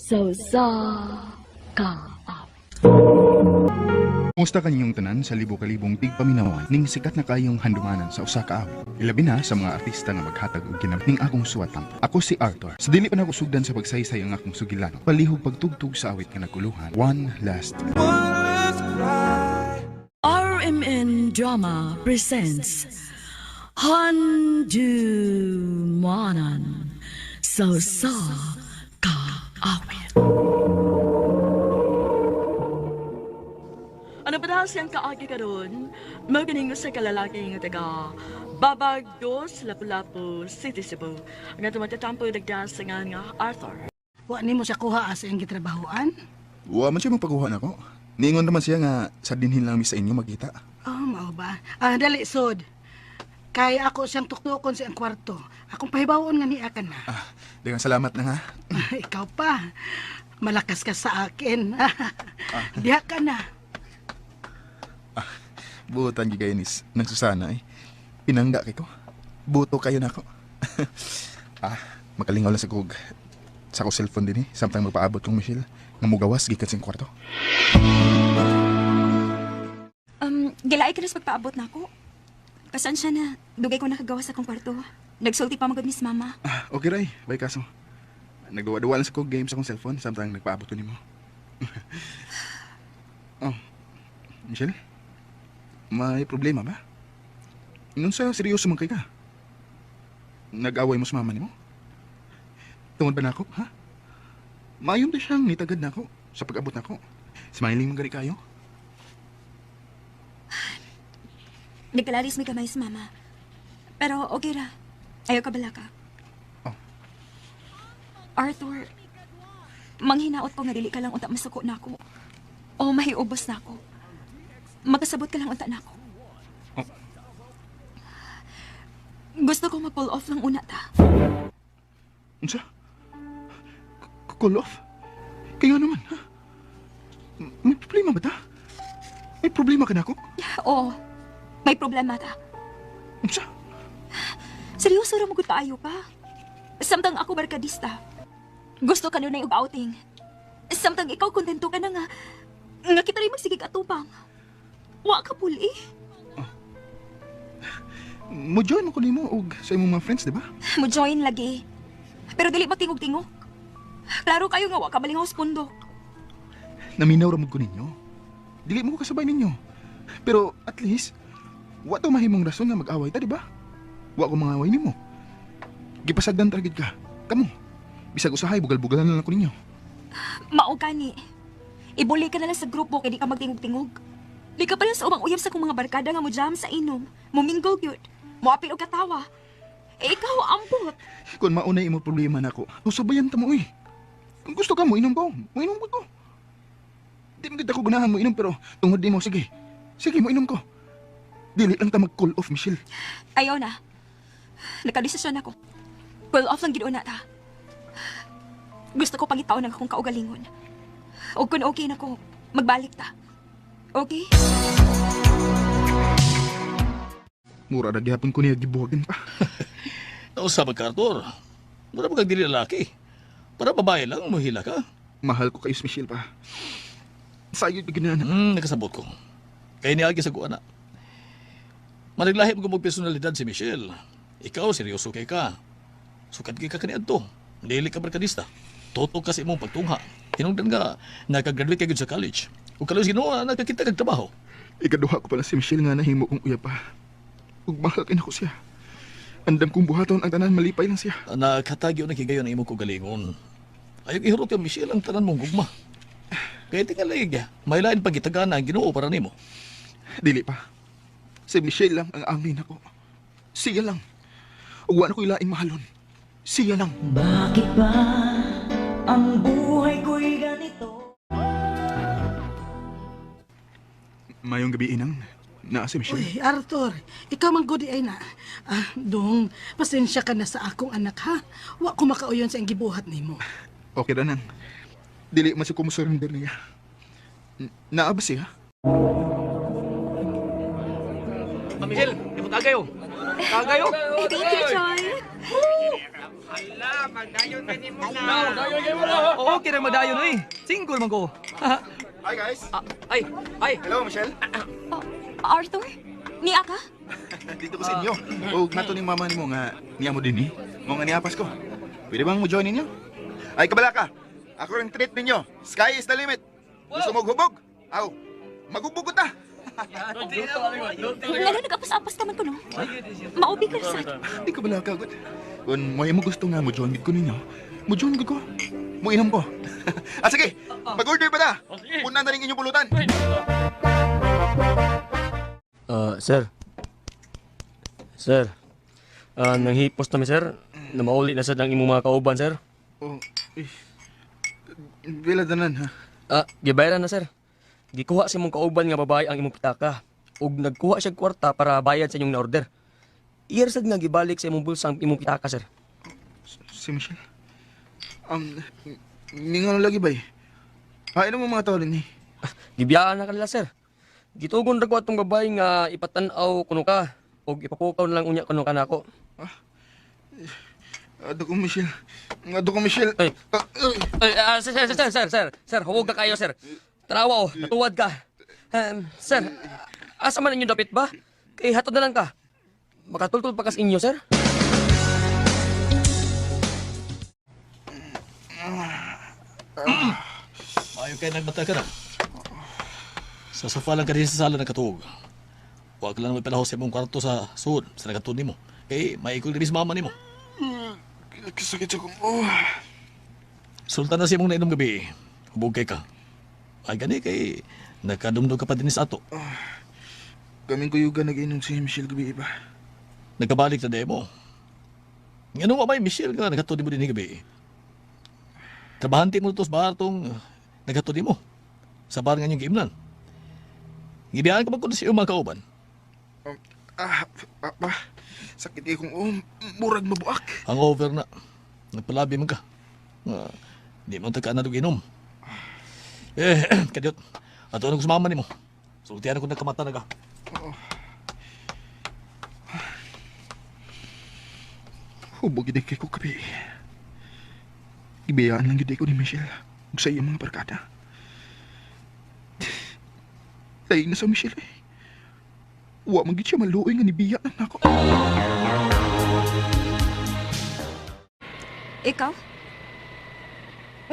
So sa ka. Kumusta kanyang tanan sa libo-kalibong tigpaminawan ning sikat na kayong handumanan sa usa ka awit. Ilabi na sa mga artista nga maghatag og ginam ning akong suwatan. Ako si Arthur. Sa dili pa nako sugdan sa pagsaysay ang akong sugilano. Palihog pagtugtog sa awit nga nagkuluhan. One last RMN Drama presents Handumanan So sa ka awit. Ano ba daw siyang kaagi ka doon? Magaling sa kalalaki nga taga Babag 2, Lapu-Lapu, City, Cebu. Nga tumatatampo nagdasangan nga Arthur. Wa nimo siya kuha sa iyang gitrabahoan? Wa man siya magpakuha nako. Niingon naman siya nga sa dinhin lang mi sa inyo magkita. Oh, mao ba? Dali, Sod. Kay ako siyang tuktukon sa iyang kwarto. Akong pahibawon nga niya ka na. Daghang salamat na nga. Ikaw pa. Malakas ka sa akin. Diha ka na. Buotan gi kaynis nang Susana eh. Pinangga kay ko. Buto kayo nako. Makalingaw lang sa ko cellphone din eh. Samtang magpaabot kong Michelle. Nga mugawas gikan sing kwarto. Gilay ka na sa pagpaabot na ako. Pasensya na, dugay ko nakagawa sa akong kwarto. Nagsulti pa magod Miss Mama. Okay ray, bay kaso. Nagduwa-duwa lang sa kong game sa kong cellphone. Samtang nagpaabot ko nimo. Michelle? May problema ba? Nung sa seryoso man kay ka? Nag-away mo sa mama ni mo? Tungod ba na ako, ha? Maayong ba siyang nitagad na ako sa pag-abot na ako? Smiling man gani kayo? Nagkalaris may kamay sa Mama. Pero okay ra. Ayaw ka bala ka. Oh. Arthur, manghinaot ko nga dili ka lang unta masuko na ako. O mahiubos na ako. Makasabot ka lang unta na ako. Oh. Gusto ko mag-pull off lang una ta. Unsa? Call off? Kaya naman, ha? May problema ba ta? May problema ka na ako? Oo, may problema ta. Unsa? Seryoso ra mo gud kaayo pa. Samtang ako barkadista. Gusto ka nun na yung outing. Samtang ikaw kontento ka na nga kita rin magsigig atupang. Wa ka puli. Mo-join mo ko nimo og sa imong mga friends, di ba? Mo join lagi. Pero dili matingog-tingog. Klaro kayo nga wa ka malingaw sa pundok. Naminaw ra mo ko ninyo. Dili mo ko kasabay ninyo. Pero at least, wa to mahimong rason nga mag-away ta, di ba? Wa ko mangaway nimo. Gipasagdan targid ka. Kamo. Bisag usahay bugal-bugalan lang ako ninyo. Mao gani. Ibuli ka na lang sa grupo kay di ka magtingog-tingog. Di ka pa rin sa umang uyab sa kong mga barkada nga mo jam sa inom. Mumingle gyud. Moapil og katawa. Ikaw ambot. Kung maunay imo problema nako, usabayan ta mo uy. Kung gusto ka mo inom ko, mo inom ko. Di mo kita ko ganahan mo inom pero tungod di mo sige. Sige mo inom ko. Dili lang ta mag-call off, Michelle. Ayaw na. Nakadesisyon ako. Pull off lang gid una ta. Gusto ko pangitaw ng akong kaugalingon. O kung okay na ko, magbalik ta. Okay? Mura na gihapon ko niya gibuhagan pa. Nausap ka, Arthur. Mura pag dili lalaki. Para babae lang, mahila ka. Mahal ko kayo, Michelle pa. Sayod bigyan na. Nakasabot ko. Kaya niya sa kuana. Managlahi mo kung personalidad si Michelle. Ikaw, seryoso kay ka. Sukad kay ka kaniad to. Dili ka barkadista. Totoo kasi mong pagtungha. Hinungdan nga, nakagraduate ka sa college. Kung kalos ginawa, nakakita kag trabaho. Ikaduha ko pala si Michelle nga nahimo kong uya pa. Ug mahal ko siya. Andam kong buhaton ang tanan malipay lang siya. Nakatagyo na kigayon na imo ko galingon. Ayaw ihurot yung Michelle ang tanan mong gugma. Kaya tingalig, may lain pagitagana ang ginoo para nimo. Dili pa. Si Michelle lang ang angin ako. Siya lang. Ug wa na ko ilaing mahalon. Siya lang. Bakit ba ang buhay ko'y ganito? Mayong gabi inang. Naa si Michelle. Uy, Arthur, ikaw man gudi ay na. Dong, pasensya ka na sa akong anak ha. Wa ko makauyon sa iyang gibuhat nimo. Okay ra nang. Dili man si kumusurrender niya. Naa ba siya? Michelle, imo tagayo. Tagayo. Thank you, Joy. Oo, kira magdayon eh. Single man ko. Hi guys. Ay. Hello, Michelle. Oh, Arthur? Niya ka? Dito ko sa inyo. O, nato ni mama ni mo nga niya mo din eh. Mo nga niyapas ko. Pwede bang mo join ninyo? Ay, kabalaka. Ako rin treat ninyo. Sky is the limit. Gusto mo hubog? Aw, maghubog ko ta. Lalo nag-apas-apas ka man ko, no? Maubi ka sa Di kabalaka. Kung mo gusto nga mo join ko ninyo, mo join ko. Mo inom ko. Sige, mag-order pa na. Punan na rin inyong pulutan. Sir. Sir. Nanghipos na mi, sir. Na mauli na sad ang imong mga kauban, sir. Oh, bila tanan ha. Gibayaran na, sir. Gikuha si mong kauban nga babae ang imong pitaka. Ug nagkuha siya kwarta para bayad sa inyong na-order. Iyar sad nga gibalik sa imong bulsa ang imong pitaka, sir. Si Michelle. Ningon lagi ba eh? Ano mo mga tawalin eh? Gibiyaan na kanila, sir. Gitugon ra ko atong babae nga ipatan-aw kuno ka. Ug ipapukaw na lang unya kuno ka nako. Ado ko Michelle. Ado ko Michelle. Ay. Sir, huwag ka kayo, sir. Tanawa, natuwad ka. Sir, asa man inyo dapit ba? Kay hatod na lang ka. Makatultol pa kas inyo, sir. Maayo kayo nagmata ka na. Sa sofa lang ka rin sa sala nagkatuog. Huwag lang may palahos sa imong kwarto sa suod, sa nagkatuog nimo. Kay maikol din sa mama nimo. Kasakit sa kong Sultan na si mong nainom gabi. Hubog kay ka. Ay gani kay nakadumdog ka pa din sa ato. Kaming kuyugan nag-inom si Michelle gabi iba. Nagkabalik na demo. Ngano nga ba Michelle nga nagkatuog mo din gabi? Trabahante mo to sa bar tong nagkatuog mo. Sa bar nga niyong giimnan. Gibiyaan ka ba kung sa iyong mga kauban? Pa. Sakit kayo kong murag mabuak. Hangover na. Nagpalabi man ka. Di mo tagkaan na itong inom. Kadyot. Ato na ko sumama ni mo. Sultihan ko nagkamata na ka. Hubog yun kay ko kabi. Ibiyaan lang yun ko ni Michelle. Ug sa iyong mga barkada. Lain na sa Michelle eh. Wa man gid siya maluoy nga nibiya na nako. Ikaw?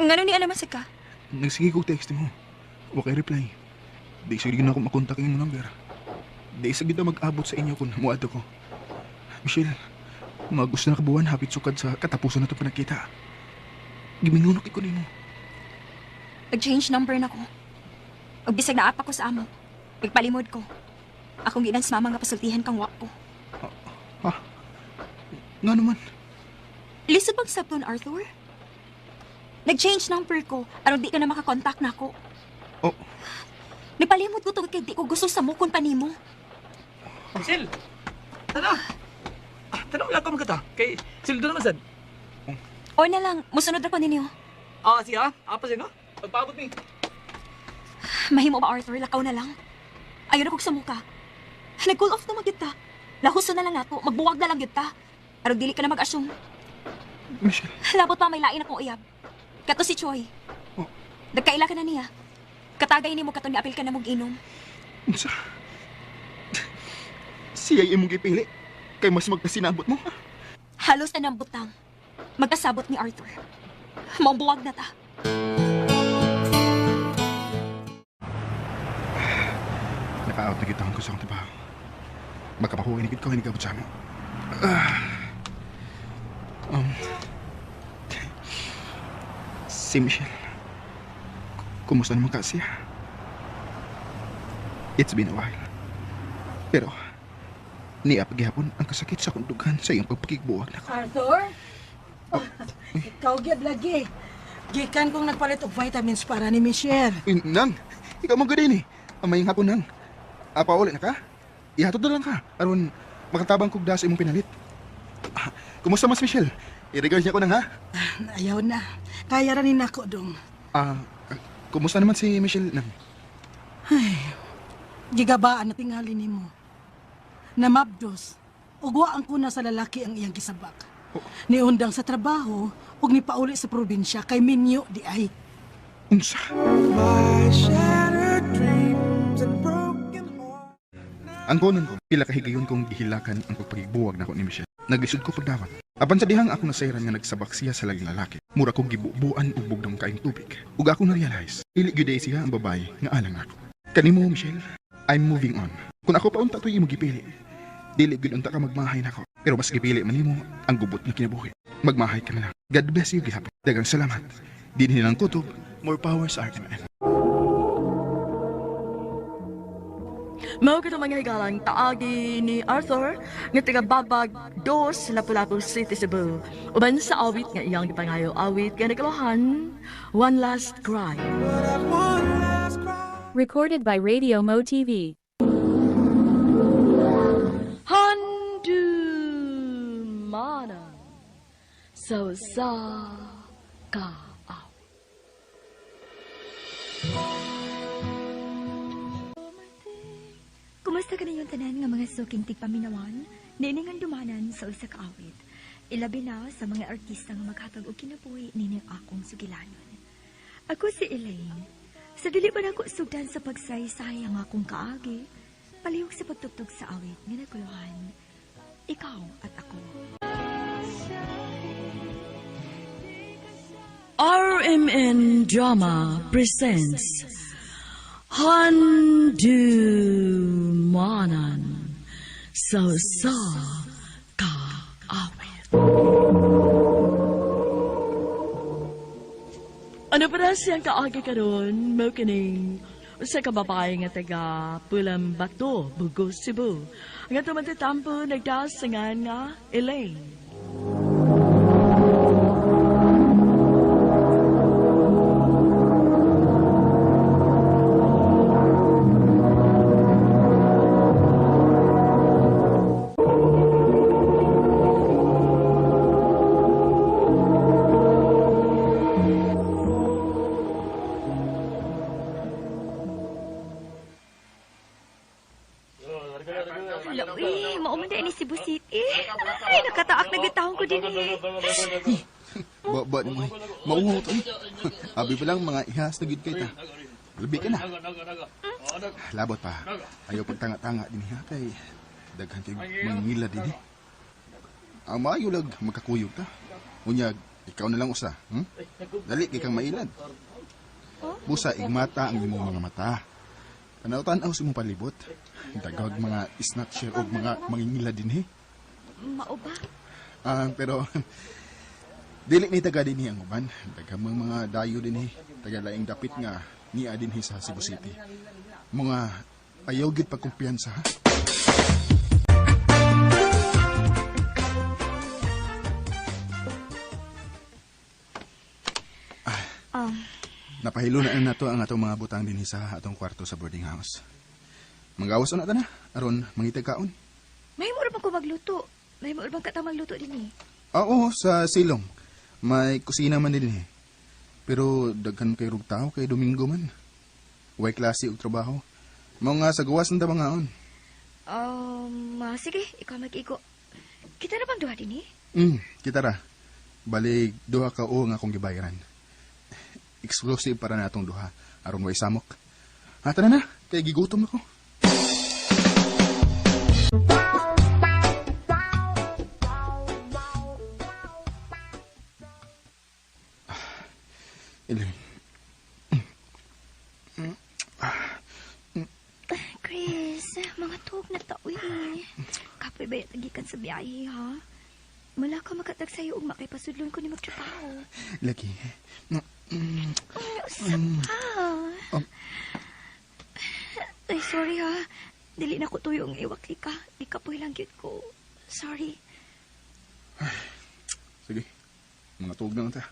Ngano ni alaman sa ka? Nagsige ko text mo. Wa kay reply. Di sa gid na ako makontak ang imong number. Di sa gid na mag-abot sa inyo kung muadto ko. Michelle, mga gusto na kabuwan hapit sukad sa katapusan na ito panagkita. Gimingunok ko nimo. Nag-change number na ko. Ug bisag naapa ko sa amo. Pagpalimod ko. Akong ginang sa mama nga pasultihan kang wak ko. Ha? Nga naman. Lisod bang sabton, Arthur? Nag-change number ko. Aron di ka na makakontakt na ako. Oh, Nipalimod ko tungkol kay di ko gusto sa mukon pa nimo. Sil. Tana. Tanaw lang ka magkata. Kay sildo naman sad. O na lang, musunod ako ninyo. Siya. Apa siya nga? Pagpaabot ni. Mahimo ba, Arthur? Lakaw na lang. Ayun ako sa muka. Nag-cool off na magyud ta. Lahuso na lang nato. Magbuwag na lang yun ta. Aron dili ka na mag-assume. Michelle. Labot pa may lain akong uyab. Kato si Choi. Oh. Nagkaila ka na niya. Katagay ni mo kato ni apil ka na mong-inom. Unsa? Siya imong gipili. Kay mas magpasinabot mo. Halos na ng butang. Magkasabot ni Arthur. Mabuwag na ta. Naka-out na kita ko sa akong trabaho. Magkapahuwi ni ko, hindi ka sa mo. Si Michelle. Kumusta naman ka siya? It's been a while. Pero, niya paghihapon ang kasakit sa kundugan sa iyong pagpakigbuwag na ko. Arthur? Ikaw gyud lagi. Gikan kong nagpalit og vitamins para ni Michelle. Uy, Nang, ikaw mong gadin eh. Amayang hapon, Nang. Apa ulit na ka? Ihatod na lang ka. Aron, makatabang kugda sa imong pinalit. Kumusta mas, Michelle? I-regard niya ko, Nang, ha? Ayaw na. Kaya ranin ako dong. Kumusta naman si Michelle, Nang? Gigabaan na tingali nimo. Namabdos. Ugwa ang kuna sa lalaki ang iyang gisabak. Niundang sa trabaho, ug nipauli sa probinsya kay Minyo di ay. Unsa? Ang konon ko, pila kahigayon kong gihilakan ang pagpagigbuwag na ko ni Michelle. Naglisod ko pagdawat. Apan sa dihang ako nasayran nga nagsabak siya sa laging lalaki. Mura kong gibubuan ug bugdang kaing tubig. Ug ako na-realize, dili gyud ay siya ang babae nga alang ako. Kanimo, Michelle, I'm moving on. Kung ako pa unta to'y imo gipili, dili gyud unta ka magmahay nako. Pero mas gipili man nimo ang gubot nga kinabuhi. Magmahay ka na lang. God bless you gihapon. Dagang salamat. Dinhi lang kutob, more power sa RMN. Mao ka mga higalang taagi ni Arthur nga taga Babag 2 Lapu-Lapu City, Cebu. Uban sa awit nga iyang gipangayo awit nga nagalohan, One Last Cry. Recorded by Radio Mo TV. Handu mana so sa ka. Kumusta ka na yung tanan nga mga suking tigpaminawan? Niningan dumanan sa usa ka awit. Ilabi na sa mga artista nga maghatag og kinabuhi nining akong sugilanon. Ako si Elaine. Sa dili ba nako sugdan sa pagsaysay ang akong kaagi, palihog sa pagtugtog sa awit nga naguluhan. Ikaw at ako. RMN Drama presents Handumanan so sa ka awit. Ano pa siyang kaagi karon mo kining sa kababae nga taga Pulang Bato, Bugos, Cebu. Nga tumatitampo nagdasangan nga Elaine. Uy, mauman na ini Cebu City. Ay, nakataak na gitahon ko din eh. Ba mo mauho to. Abi pa lang mga ihas na gid kay ta. Labi ka na. Labot pa. Ayaw pagtanga-tanga din ha kay daghan kay mangila din. Ang maayo lag magkakuyog ta. Unyag, ikaw na lang usa. Dali kay kang mailad. Busa igmata ang imong mga mata. Tanaw-tanaw sa imong palibot. Dagag mga snatcher o mga mangingila din Mao ba? Pero dili ni taga din ang uban. Daghang mga dayo din taga laing dapit nga niya din sa Cebu City. Mga ayaw gid pagkumpiyansa ha. Napahilo na nato ang atong mga butang din sa atong kwarto sa boarding house. Manggawas na ta na, aron mangitag kaon. May mo bang ko magluto? May mo bang katang magluto din eh? Oo, sa silong. May kusina man din Pero daghan kay rug tao kay Domingo man. Way klase og trabaho. Mao nga sa gawas ng tabangaon. Sige, ikaw mag-iko. Kita na bang duha din Kita ra. Balik duha ka o nga akong gibayaran. Exclusive para natong duha, aron way samok. Tara na, kay gigutom ako. Chris, mga tuog na tao Kapoy ba tagikan sa biyahe, ha? Mula ka makatag sa'yo ug makipasudlon ko ni magtrabaho. Lagi. Usap pa. Ay, sorry ha. Dili na ko tuyong iwakli ka. Di ka po'y lang yun ko. Sorry. Sige. Mga tuog na lang ta.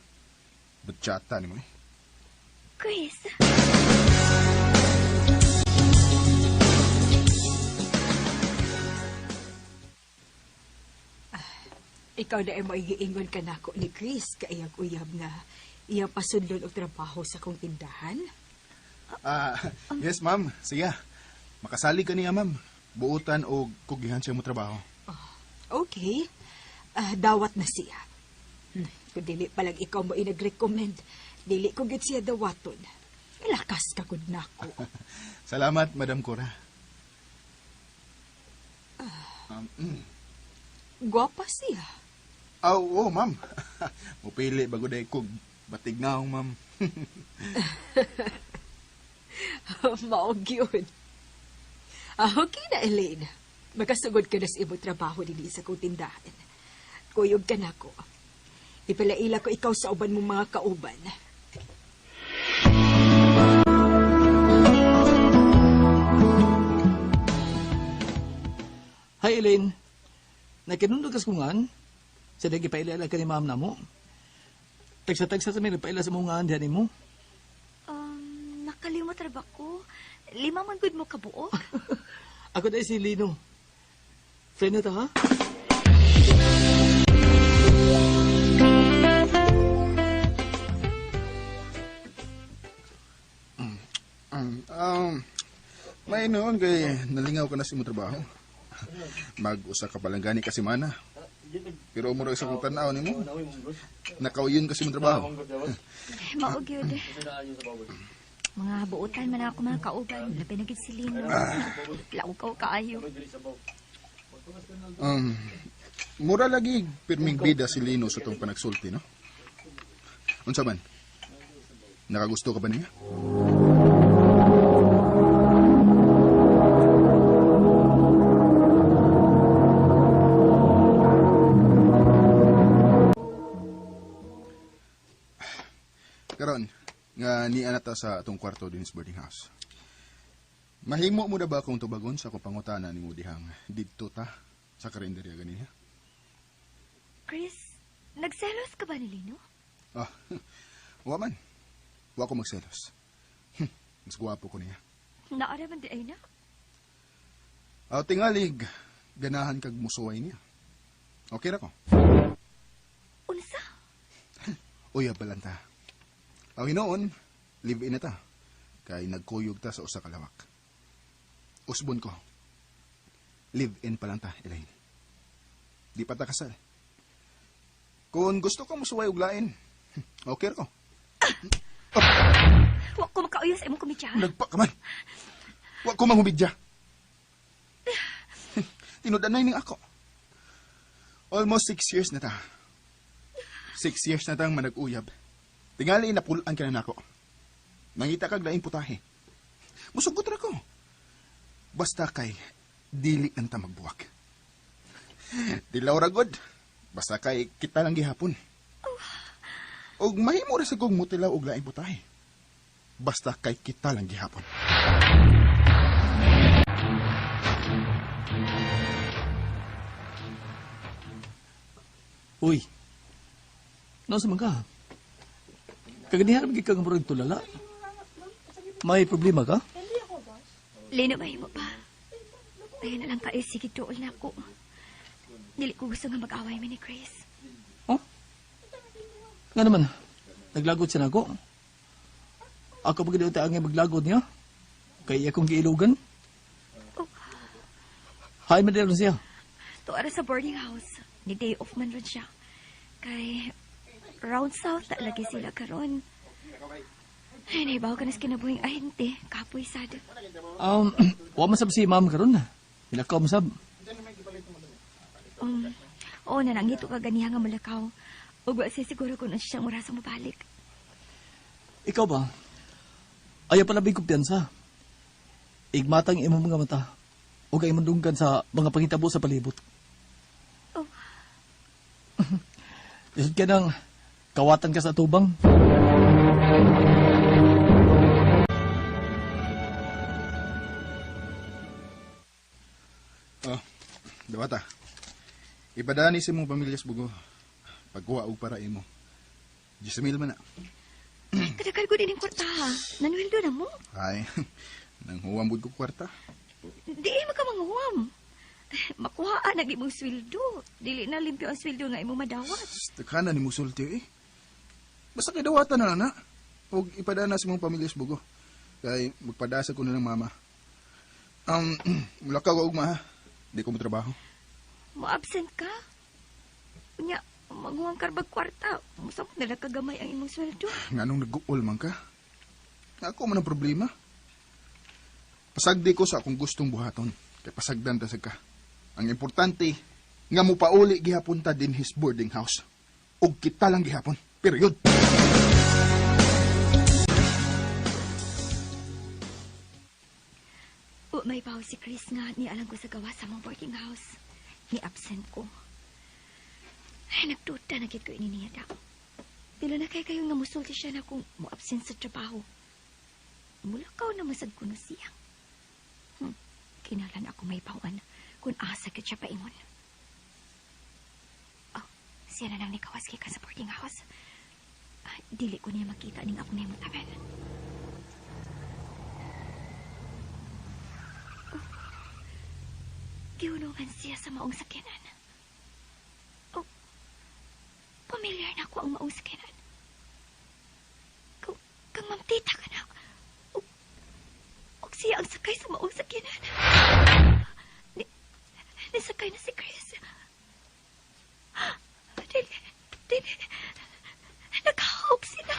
Batsyata ni mo Chris. Ikaw na ay maigiingon ka na ako ni Chris kaiyang uyab nga iyang pasundon og trabaho sa kong tindahan. Yes, ma'am. Sige. Makasali ka niya, ma'am. Buutan o kugihan siya mo trabaho. Okay. dawat na siya. Kung dili palang ikaw mo inag-recommend, dili ko gid siya dawaton. Ilakas ka gud nako. Salamat, Madam Cora. Gwapa siya. Oo, ma'am. Mupili bago day kog batig na akong, ma'am. Maog yun. Okay na, Elaine. Makasugod ka na sa imong trabaho din sa kong tindahan. Kuyog ka na ko. Ipalaila ko ikaw sa uban mong mga kauban. Hi, Elaine. Nakinundog kas kungan. Sa dagi pailala ka ni ma'am na mo. Tagsa-tagsa sa may paila sa mga andiyan mo. Nakalimot ra ba ko? 5 man gud mo kabuok. Ako dahil si Lino. Friend na ta, ha? May noon kay nalingaw ka na sa imong trabaho. Mag-usa ka palang gani kasi mana. Pero umuro sa kong tanaw nimo. Nakauyon kasi imong trabaho. Maog yun. Mga buutan man ako mga kauban. Labi na gid si Lino. Laukaw kaayo. Mura lagi pirming bida si Lino sa tong panagsulti, no? Unsa man? Nakagusto ka ba niya? Karon, nga ni anata sa atong kwarto din sa boarding house. Mahimo mo na ba akong tubagon sa akong pangutana ni mo dihang didto ta sa karinderya ganiya? Chris, nagselos ka ba ni Lino? Wa man. Wa ko magselos. Mas gwapo ko niya. Naara man di ay na? Tingalig, ganahan kag musuway niya. Okay ra ko. Unsa? Uya balanta. Hinoon, live-in na ta. Kay nagkuyog ta sa usa ka lawak. Usbon ko. Live-in pa lang ta, Elaine. Di pa ta kasal. Kung gusto ko musuway og lain, okay ra ko. Wa ko makauyo sa imong komedya. Nagpa ka man. Wa ko manghubidya. Tinudanay ning ako. Almost 6 years na ta. 6 years na tang manag-uyab. Tingali napulaan ka na nako. Nangita kag laing putahe. Musugot ra ko. Basta kay dili lang ta magbuwak. Dilaw ra god. Basta kay kita lang gihapon. Og mahimo ra sa kong mutilaw og laing putahe. Basta kay kita lang gihapon. Uy. Nasa man ka? Kaganihan magiging kang murag tulala. May problema ka? Lino, mahimo pa. Kaya na lang kayo, sige dool na ako. Dili ko gusto nga mag-away mo ni Chris. Oh? Nga naman, naglagod siya na ako. Ako pag daw tayo nga maglagod niya. Kaya akong giilugan. Oh. Hi, madero siya. Tuara sa boarding house. Ni day off man ron siya. Kay round south na lagi sila karon. Ay, naibaw ka na sa kinabuhing ahente. Kapoy sad. Wa masab si ma'am karon na. Ilakaw masab. Oo, nanangito ka ganiha nga malakaw. Ug wa siya siguro kung ano siyang oras mo balik. Ikaw ba? Ayaw pala big kumpiyansa. Igmatang imong mga mata. O kay mandunggan sa mga pangitabo sa palibot. Oh. Isod ka nang kawatan ka sa tubang. Dawata. Ipadani sa mong pamilya sa bugo. Pagkuha og para imo. 10,000 man na. Kadakal ko din yung kwarta ha. Nanuhildo na mo. Ay, nang huwam bud ko kwarta. Di ay makamanguwam. Makuhaan na imong sweldo. Dili na limpyo ang sweldo nga imong madawat. Takana ni musulti eh. Basta kay dawatan na na. Og ipadana sa mong pamilya sa bugo. Kay magpadasa ko na ng mama. Mula ka og ma. Di ko mo trabaho. Mo-absent ka? Manguang karbag kwarta. Musam na kagamay ang imong sweldo. Nga nung nag-uol man ka. Ako man ang problema. Pasagdi ko sa akong gustong buhaton. Kay pasagdan ta ka. Ang importante, nga mo pauli gihapon ta din his boarding house. Og kita lang gihapon. Period. May baw si Chris nga ni alam ko sa gawa sa mong boarding house. Ni absent ko. Ay, nagduda na gid ko ini niya daw. Pila na kay kayo nga musulti siya na kung mo absent sa trabaho. Mulakaw na masad ko na siya. Kinalan ako may bawan kung asa ka siya paingon. Oh, siya na nang nikawas ka sa boarding house. Dili ko niya makita ning ako na yung tagal. Giunungan siya sa maong sakyanan. Oh, pamilyar na ako ang maong sakyanan. Kang mamtita ka na. Og siya ang sakay sa maong sakyanan. Nisakay na si Chris. Dili. Nagahawak sila.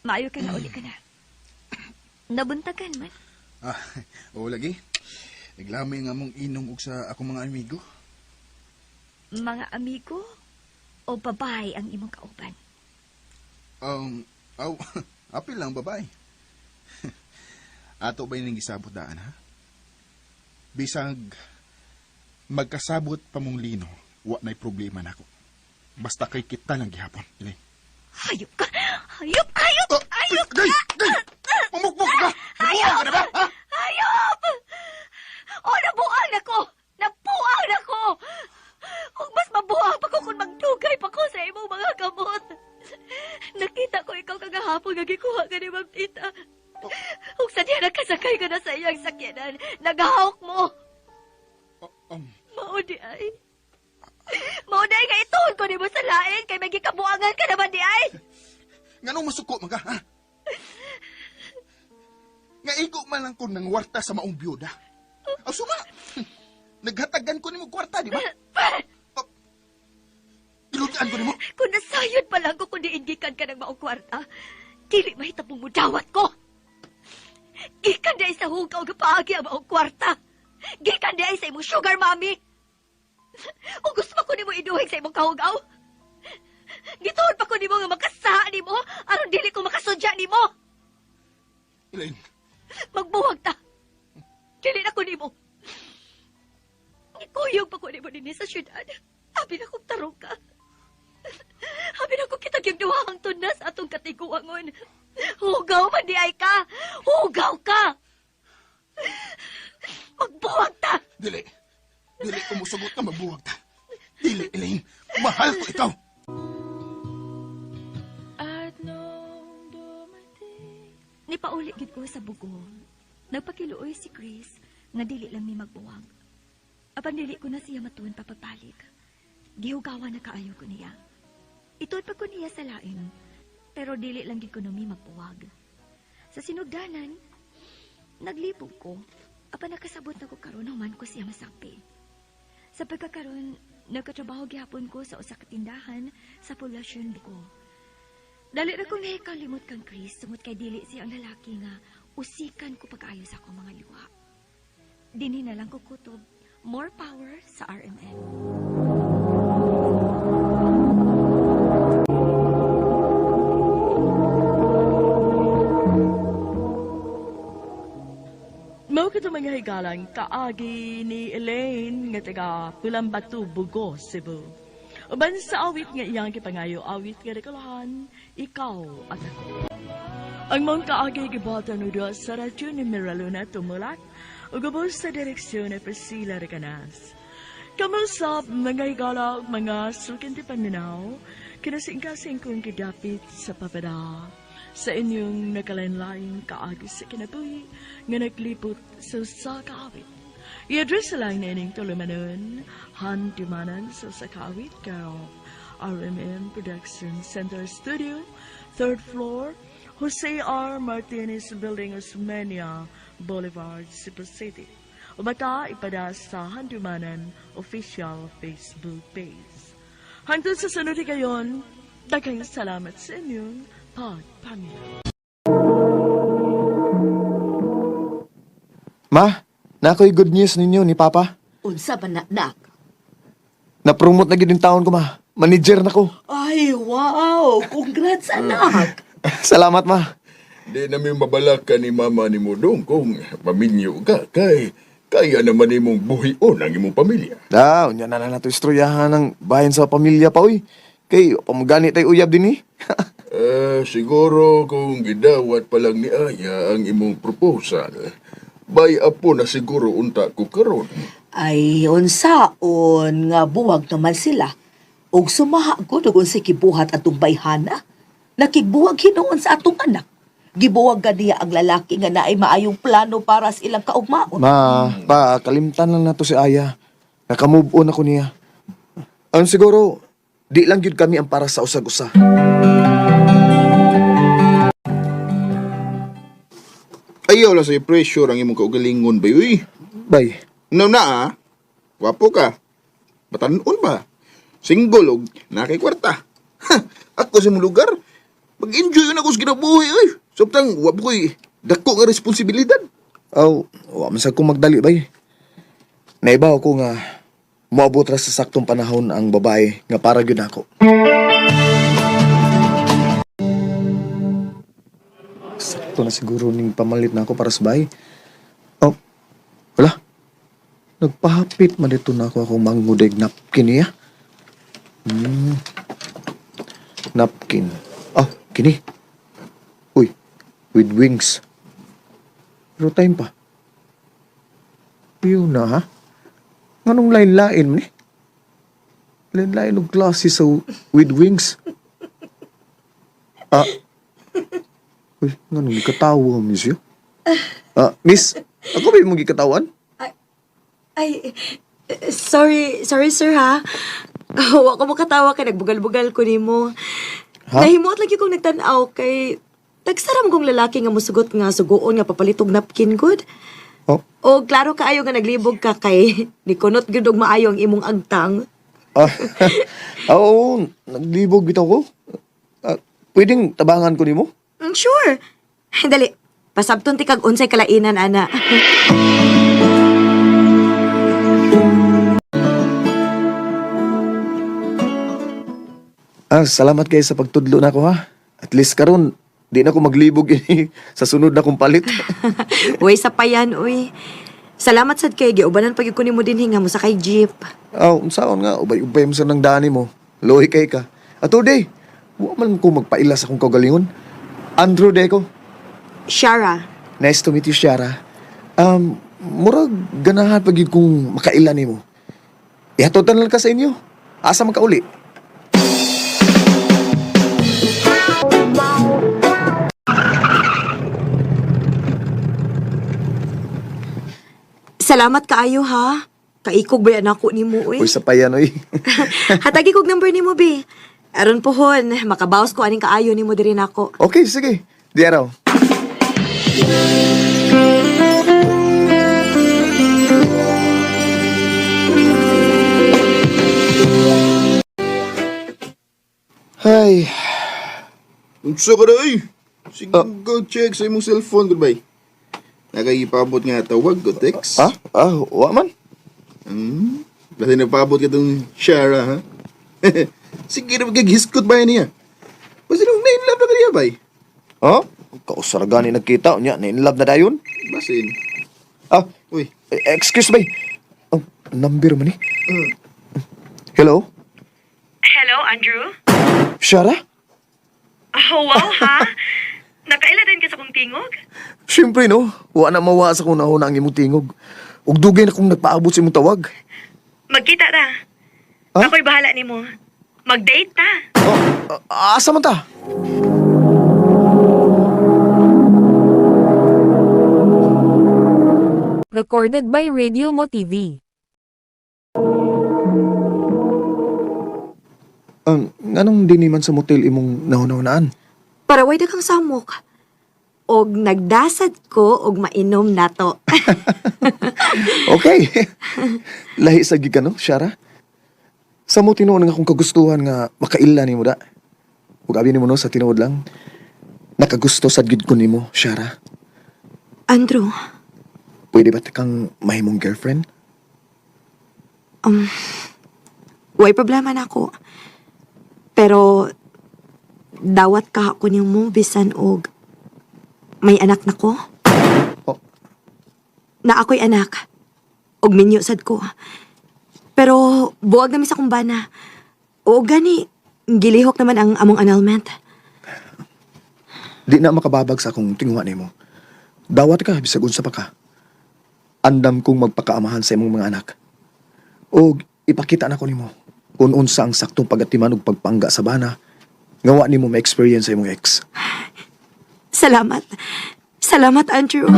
Maayo ka na, uli ka na. Nabuntagan man. Oo lagi. Naglamay nga mong inom og sa akong mga amigo. Mga amigo o babae ang imong kauban? Apil lang babae. Ato ba yung gisabot daan, ha? Bisag magkasabot pa mong lino, wa na'y problema na ako. Basta kay kita lang gihapon. Elaine. Hayop ka! Hayop! Day! Mamukmuk ka! Nabuang ka na ba? Ha? Hayop! O, nabuang na ko! Nabuang na ko! Kung mas mabuang pa ko kung magdugay pa ko sa imong mga kamot. Nakita ko ikaw kagahapon nga gikuha ka ni Ma'am Tita. Kung sa diya nakasakay ka na sa iyang sakyanan, nagahawak mo. Maudi ay. Maudi ay nga ituon ko ni mo sa lain kay may gikabuangan ka naman di ay. Nga nung masuko mga, ha? Nga igo man lang ko ng warta sa maong byuda. Suma, naghatagan ko ni mo kwarta, di ba? Iludaan ko ni mo. Kung nasayod pa lang ko kung diingikan ka ng maong kwarta, dili mahitapong mo dawat ko. Gikan di ay sa hugaw kapaagi ang maong kwarta. Gikan di ay sa imong sugar mommy. O gusto pa ko ni mo iduhig sa imong kahugaw? Gituon pa ko ni mo nga makasaha ni mo aron dili ko makasudya ni mo. Elaine. Magbuwag ta. Dili na ko ni mo. Ikuyog pa ko ni mo din sa syudad. Abi na kong tarong ka. Abi na kong kitag yung duwang tunas atong katiguangon. Hugaw man di ay ka. Hugaw ka. Magbuwag ta. Dili. Dili ko musugot na magbuwag ta. Dili, Elaine. Mahal ko ikaw. Nipauli gid ko sa bugo. Nagpakiluoy si Chris nga dili lang mi magbuwag. Apan dili ko na siya matuon pa pagbalik. Gihugawan na kaayo ko niya. Ituod pa ko niya sa lain, pero dili lang gid ko na mi magbuwag. Sa sinugdanan, naglibog ko. Apan nakasabot na ko karon man ko siya masakpi. Sa pagkakaroon, nagkatrabaho gihapon ko sa usa ka tindahan sa Poblacion Bugo. Dali ra kong nahikalimot kang Chris, sumot kay dili siya ang lalaki nga usikan ko pag-ayo sa akong mga liwa. Dinhi na lang ko kutob, more power sa RMN. Mao kita mga higalang kaagi ni Elaine nga taga Pulambatu, Bugo, Cebu. Uban sa awit nga iyang kipangayo, awit nga rekalahan, ikaw at ako. Ang mong kaagi gibata nudo sa radyo ni Miraluna Tumulak, ugabos sa direksyon ni Priscilla Recanas. Kamusap mga higala mga sukinti paninaw, kinasing-kasing kong kidapit sa papada. Sa inyong nakalanlaing kaagi sa kinabuhi, nga naglipot sa kaawit. I-address lang na ining tulumanon, handimanan sa sakawit karo RMM Production Center Studio, 3rd floor, Jose R. Martinez Building, Osmeña Boulevard, Cebu City. O baka ipada sa Handumanan official Facebook page. Hangtod sa sunod kayon, daghang salamat sa inyong pagpamilya. Ma, nakoy good news ninyo ni Papa. Unsa ba na, nak? Na-promote na gid yung taon ko, ma. Manager na ko. Ay, wow! Congrats, anak! Salamat, ma. Di namin mabalak ka ni mama ni mo dong kung paminyo ka kay kaya naman imong buhion ang imong pamilya. Daw, nya na nato istoryahan ng bayan sa pamilya pa, uy. Kay, pamagani tayo uyab din, Siguro kung gidawat pa lang ni Aya ang imong proposal, bay apo na siguro unta ko karon. Ay, unsaon nga buwag naman sila. Og sumaha ko dugon si kibuhat atong bayhana. Nakigbuwag hinuon sa atong anak. Gibuwag ganiya ang lalaki nga naay maayong plano para sa ilang kaugmaon. Ma, pa, kalimtan lang nato si Aya. Nakamove on ako niya. Ang siguro, di lang yun kami ang para sa usag-usa. Ayaw lang sa'yo pressure ang imong kaugalingon, bay, uy. Bay. No na, wapo ka. Batanon ba? Single og nakay kwarta. Ha, ako sa mong lugar, mag-enjoy yun ako sa kinabuhi, uy. Sabtang, wapo ko'y dako nga responsibilidad. Aw, wa man sa kong magdali, bay. Naibaw ko nga, moabot ra sa saktong panahon ang babae nga para gyud ako. Sakto na siguro ning pamalit na ako para sa bahay. Oh, wala. Nagpahapit man dito na ako akong mangudeg napkin niya. Napkin. Ah, kini. Uy, with wings. Pero time pa. Yun na, ha? Anong lain-lain mo ni? Lain-lain ng klase sa with wings. Ah. Uy, anong gikatawa, miss yun? Ah, miss, ako ba yung gigatawan? Ay, sorry sir ha. Wa ko makatawa kay nagbugal-bugal ko nimo. Ha? Nahimot lagi kong nagtan-aw kay tagsaram kong lalaki nga musugot nga sugoon nga papalitog napkin good. Oh? O klaro kaayo nga naglibog ka kay ni kunot gyud og maayo ang imong agtang. Ah, oo, naglibog bitaw ko. Ah, pwedeng tabangan ko nimo? Sure. Dali, pasabton ti kag unsay kalainan ana. Ah, salamat kayo sa pagtudlo na ko, ha? At least karon di na ako maglibog ini sa sunod na kong palit. Uy, sa payan, uy. Salamat sad kay giubanan pag ko nimo dinhi nga mo sa kay jeep. Aw, unsaon nga ubay-ubay mo sa nang dani mo. Loy kay ka. At today, wa man ko magpaila sa akong kagalingon. Andrew Deco. Shara. Nice to meet you, Shara. Murag ganahan pag yun kung makaila nimo. Ihatutan lang ka sa inyo. Asa man ka uli? Salamat kaayo ha. Kaikog ba yan ako nimo uy. Uy, sa payan, uy. Hatagi kog number nimo bi. Aron pohon, makabawas ko aning kaayo nimo diri nako. Okay, sige. Di araw. Ay. Unsa ka na, uy? Sige, go check sa imong cellphone, goodbye. Nakagipabot nga tawag ko, text. Wa man. Kasi napabot ka itong Shara, ha? Sige na magkagiskot ba niya? Basta nung na-inlove na ka niya, bay? Oh? Kausaragani nagkita, unya, na-inlove na dayon? Basin. Uy. Excuse me. Oh, number man eh. Hello? Hello, Andrew? Shara? Oh, wow, ha? Nakaila din ka sa kong tingog? Siyempre, no. Wa na mawa sa kung nahuna ang imong tingog. Ug dugay na kung nagpaabot sa imong tawag. Magkita ta. Ako'y bahala ni mo. Mag-date ta. Asa man ta? Recorded by Radio Mo TV. Anong diniman sa motel imong nahuna-hunaan? Para way daghang samok. og nagdasad ko og mainom nato. Okay. Lahi sa gika no, Shara? Sa mo tinuod nga akong kagustuhan nga makaila nimo da. Ug abi nimo no sa tinuod lang. Nakagusto sad gid ko nimo, Shara. Andrew, Pwede ba kang mahimong girlfriend? way problema na ako. Pero, dawat ka ako niyo mo bisan og may anak na ko. Na ako'y anak. Og minyo sad ko. Pero, buwag namin sa kumbana. O gani, gilihok naman ang among annulment. Di na makababag sa akong tingwa nimo. Dawat ka, bisag unsa pa ka. Andam kong magpakaamahan sa imong mga anak. O ipakita na ko nimo kung unsa ang saktong pagatiman ug pagpangga sa bana. Ngawa nimo ma-experience sa imong ex. Salamat. Salamat, Andrew.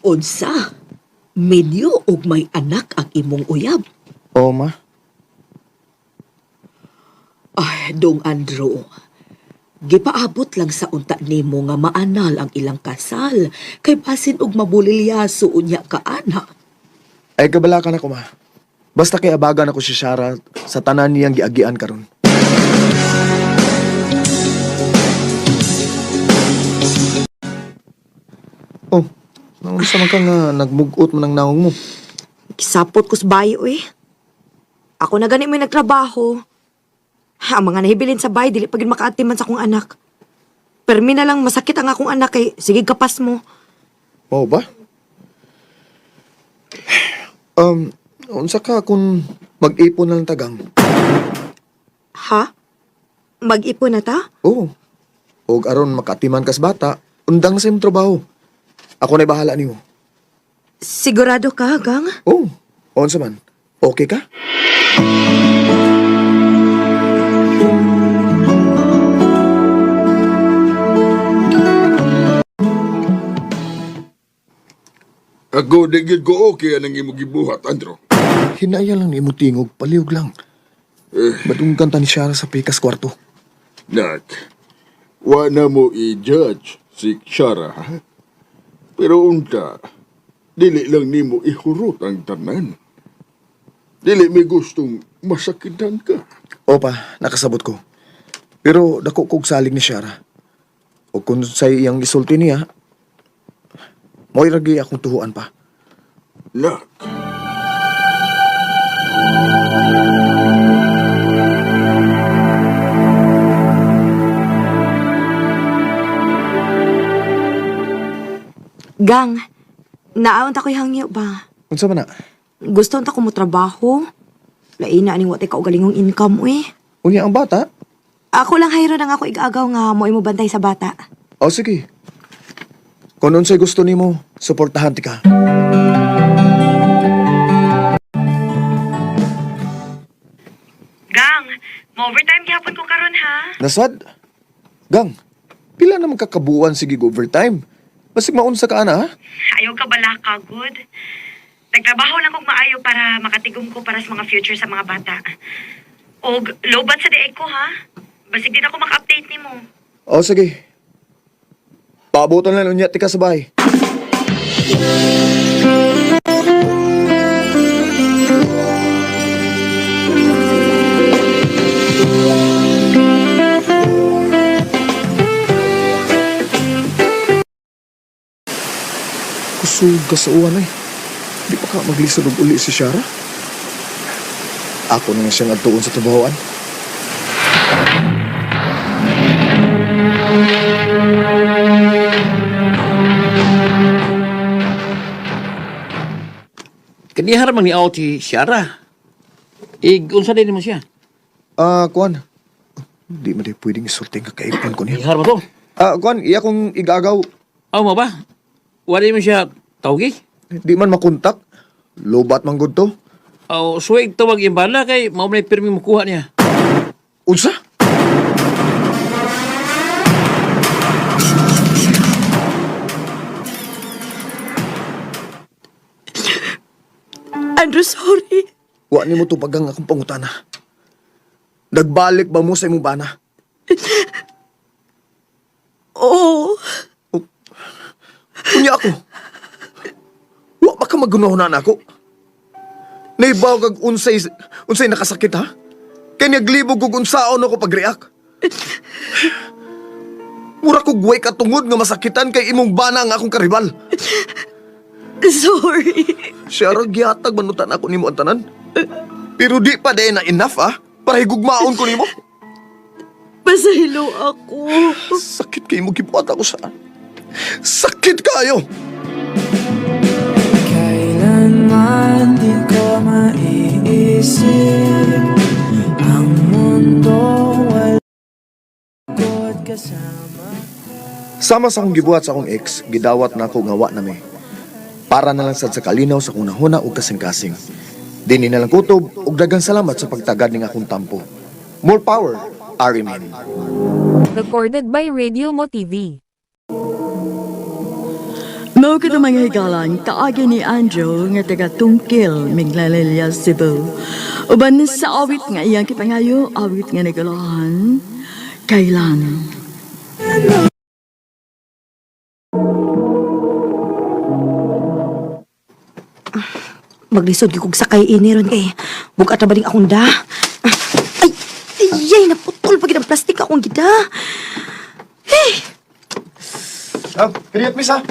Unsa? Medyo og may anak ang imong uyab. Oo, ma. Ay, Dong Andrew. Gipaabot lang sa unta nimo nga maanal ang ilang kasal kay basin og mabulilyaso unya ka ana. Ay kabala ka na ko, ma. Basta kay abagan ako si Shara sa tanan niyang giagian karon. Oh, naunsa man ka nga nagmugot man ang naong mo. Kisapot ko sa bayo eh. Ako na gani may nagtrabaho. Ang mga nahibilin sa bahay, dili pagin makaatiman sa akong anak. Permi na lang masakit ang akong anak kay sige kapas mo. Oo ba? Unsa ka kung mag-ipon na ng tagang? Ha? Mag-ipon na ta? Oo. Og aron makatiman kas bata, undang sa imong trabaho. Ako na'y bahala niyo. Sigurado ka, Gang? Oo. Unsa man? Okay ka? Ako digid ko okay anang imo gibuhat, Andrew. Hinaya lang ni mo tingog, paliog lang. Badung kanta ni Shara sa pikas kwarto. Nak, wa na mo i-judge si Shara, ha? Pero unta, dili lang nimo ihurot ang tanan. Dili may gustong masakitan ka. Opa, nakasabot ko. Pero dako kog salig ni Shara. O kung sa iyang isulti niya, mo'y ragi akong tuhuan pa. Nak. Gang, naaon ta ko'y hangyo ba? Unsa man na? Gusto ta ko mo trabaho. Lain na aning wate ka og galingong income eh. Unya ang bata? Ako lang hayro nang ako igagaw nga mo imo bantay sa bata. O sige. Kung unsay gusto nimo, suportahan ti ka. Gang, ma-overtime gihapon ko karon ha. Nasad? Gang, pila naman kakabuan sige overtime. Basig maunsa ka ana, ha? Ayaw ka bala ka, good. Nagtrabaho lang kong maayo para makatigom ko para sa mga future sa mga bata. Og lobat sa diay ko, ha? Basig din ako maka-update ni mo. O sige. Paabutan lang unya ti ka sa bahay. Kusog ka sa uwan eh. Di pa ka maglisod og uli si Shara? Ako na nga siyang adtuon sa trabahoan. Kanihar man ni aw si Shara. Unsa din mo siya? Kuan. Di mo di pwedeng isulting kakaipon ko niya. Kanihar mo to? Kuan, iya kong igagaw. Aw mo ba? Wala mo siya tawgi? Di man makontak. Lobat man gud to. Aw, suwig tawag yung bala kay mao may pirmi mo kuha niya. Unsa? Andrew, sorry. Wa ni mo tupagang akong pangutana. Nagbalik ba mo sa imong bana? Oo. Kunya ako. Wa ba ka magunahunan ako? Naibaw kag unsay nakasakit ha? Kaya naglibog kog unsaon ako pag-react. Mura kog way katungod nga masakitan kay imong bana nga akong karibal. Sorry. Siya ra gihatag manutan ako nimo ang tanan. Pero di pa day na enough ha? Para higugmaon ko nimo. Pasahilo ako. Sakit kay mo gibuhat ako saan. Sakit kayo. Kailanman di ko maiisip ang mundo walagod kasama. Sama sa akong gibuhat sa akong ex, gidawat na ako nga wa na me. Para na lang sad sa kalinaw sa akong nahuna ug kasing-kasing. Dini na lang kutob ug daghang salamat sa pagtagad ning akong tampo. More power, Arimin. Recorded by Radio Mo TV. Mao ka mga higalan, kaagi ni Andrew nga taga Tungkil, Miglalilya, Cebu. Uban sa awit nga iyang kipangayo, awit nga nagalahan, kailan. Maglisod kog sakay ini ron kay bugat na ba ding akong da. Ay, naputol pag ang plastic akong gida. Hey! Kiriat, miss ha?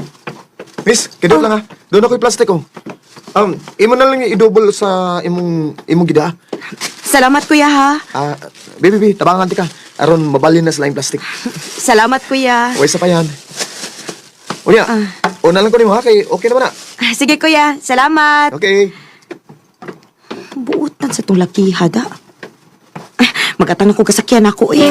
Miss, kidot lang ha. Doon ako yung plastic ko. Imo na lang i-double sa imong gida. Salamat kuya ha. Baby, tabangan ti ka. Aron mabalin na sila yung plastic. Salamat kuya. Uy, sa pa yan. Unya, una lang ko nimo ha, kay okay naman na. Sige kuya, salamat. Okay. Buutan sa itong lakiha da. Magatanong ko kasakyan ako eh.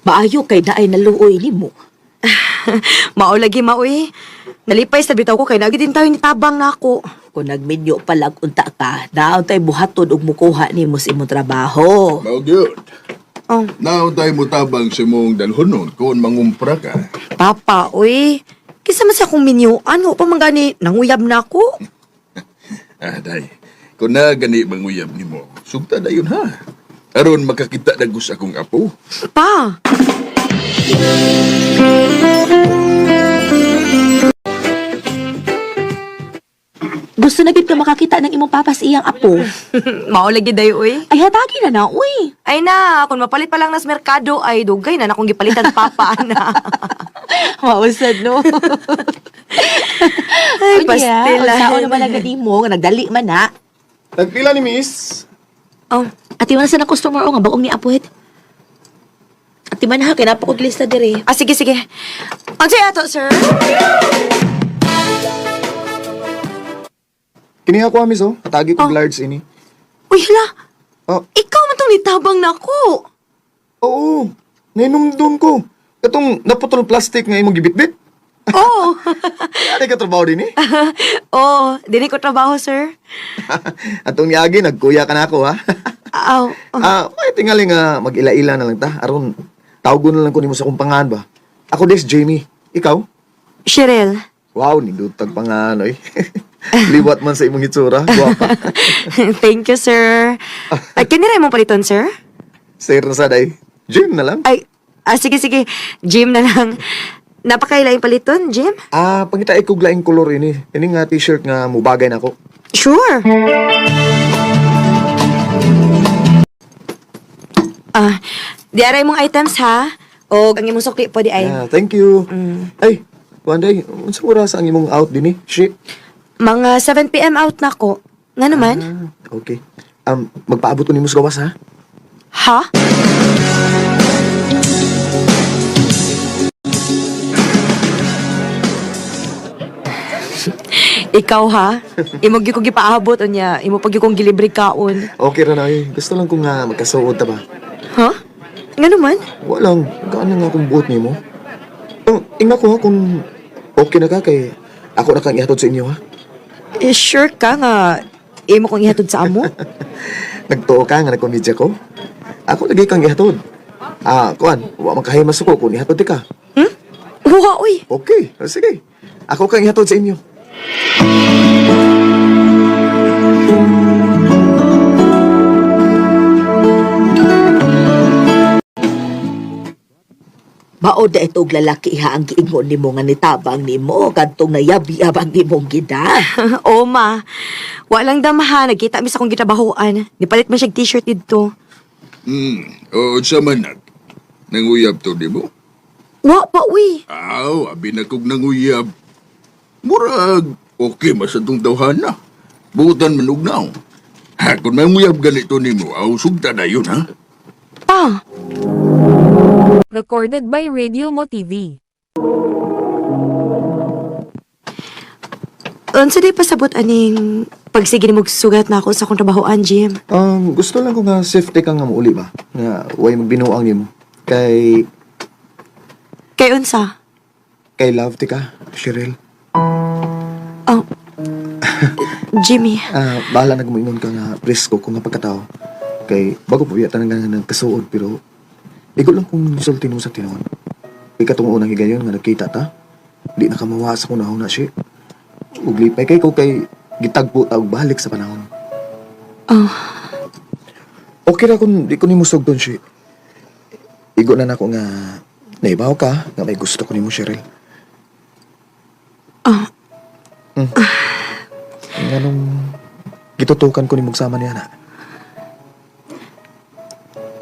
Maayo kay daay naluoy nimo. Mao lagi mao eh. Nalipay sa bitaw ko kay nagidin tayo ni tabang na ako. Kung nagmedyo palag unta ka, daon tay buhaton ug mukuha nimo sa imong trabaho. Mao gyud. Oh. Naon tayo mo tabang sa imong dalhonon kung mangumpra ka. Papa, uy. Kisa man sa akong minyuan, o pa man gani, nanguyab na ako. Day. Kung na gani manguyab nimo, sugta dayon ha. Aron makakita dagus akong apo. Pa! Gusto na gid ka makakita ng imong papas iyang apo. Mao lagi dayo, uy. Ay hatagi na na, uy. Ay na, kung mapalit pa lang nas merkado, ay dugay na akong gipalitan papa, na. Mausad, no? Ay, pastilan. Saan naman nagdali mo, nga nagdali man na. Nagpila ni miss. Oh, ati man sa na customer o nga, bagong ni apuhet. Ati man ha, kaya napakuglista dire. Sige. Ang siya ato, sir. Kini ako, miss, oh. Tagi ko large ini. Uy, hala. Oh. Ikaw man itong nitabang na ako. Oo. Nainumdum ko. Itong naputol plastic nga imong gibitbit. Oo. Ano ka trabaho din eh? Oo, dini ko trabaho, sir. Atong yagi, nagkuya ka na ako, ha? Aw. May tingali nga mag-ila-ila na lang ta. Aron, tawgon na lang ko nimo sa kumpangan ba? Ako des, Jamie. Ikaw? Cheryl. Wow, nindutag pangan, oy. Liwat man sa imong itsura. Guwapa. Thank you, sir. Ay, kanira mong paliton, sir? Sir na sa day. Jim na lang. Ay, sige. Jim na lang. Napakailaing paliton, Jim? Pangita ikog laing kolor ini. Ini nga t-shirt nga mubagay na ako. Sure. Diaray mong items, ha? O ang imong sukli po di ay. Thank you. Ay, Wanday, unsa oras ang imong out din eh? Shit. Mga 7 p.m. out na ko. Nga naman? Okay. Magpaabot ko nimo sa gawas, ha? Ha? Ikaw ha? Imo gyud ko gipaabot unya, imo pag kong gilibre kaon. Okay ra na eh. Gusto lang ko nga magkasuot ta ba? Ha? Nga naman? Walang, gaan nga akong buot nimo. Ingna ko ha kung okay na ka kay ako na kang ihatod sa inyo ha. Sure ka nga imo kong ihatod sa amo? Nagtuo ka nga nagkomedya ko. Ako lagi kang ihatod. Kuan, wa man kahimas ko kung ihatod ti ka. Wa, uy. Okay, sige. Ako kang ihatod sa inyo. Maod na itong lalaki iha ang giingon nimo nga nitabang nimo kadtong nayabi-ab ang imong gida. Oo, ma. Walang damahan. Nagkita mi sa akong gitabahoan. Nipalit man siyang t-shirt dito. Oo, sa manag. Nanguyab to, di mo? Wa pa, uy. Aw, abi na kog nanguyab. Murag, okay masadong tawhana. Butan manugnaw. Ha, kung manguyab ganito nimo, aw, sugta na yun, ha? Pa. Recorded by Radio Mo TV. Unsa day pasabot aning pagsige ni sugat na ako sa akong trabahoan, Jim? Gusto lang ko nga safety ka nga mauli ba? Nga, way magbinuang nimo. Kay unsa? Kay love ti ka, Cheryl. Oh. Jimmy. Bahala nagmuingon ka nga presko ko nga pagkatao. Kay bago pa biyatan nga nagkasuod pero igo lang kung sulti mo sa tinuon. Ikatong unang higayon nga nagkita ta. Di na ka mawas ako na siya. Ug lipay kay ko kay gitagpo ta og balik sa panahon. Oh. Okay ra kung di ko nimo sugdon siya. Igo na nako nga naibaw ka nga may gusto ko nimo, Cheryl. Nganong gitutukan ko nimo sama niya na.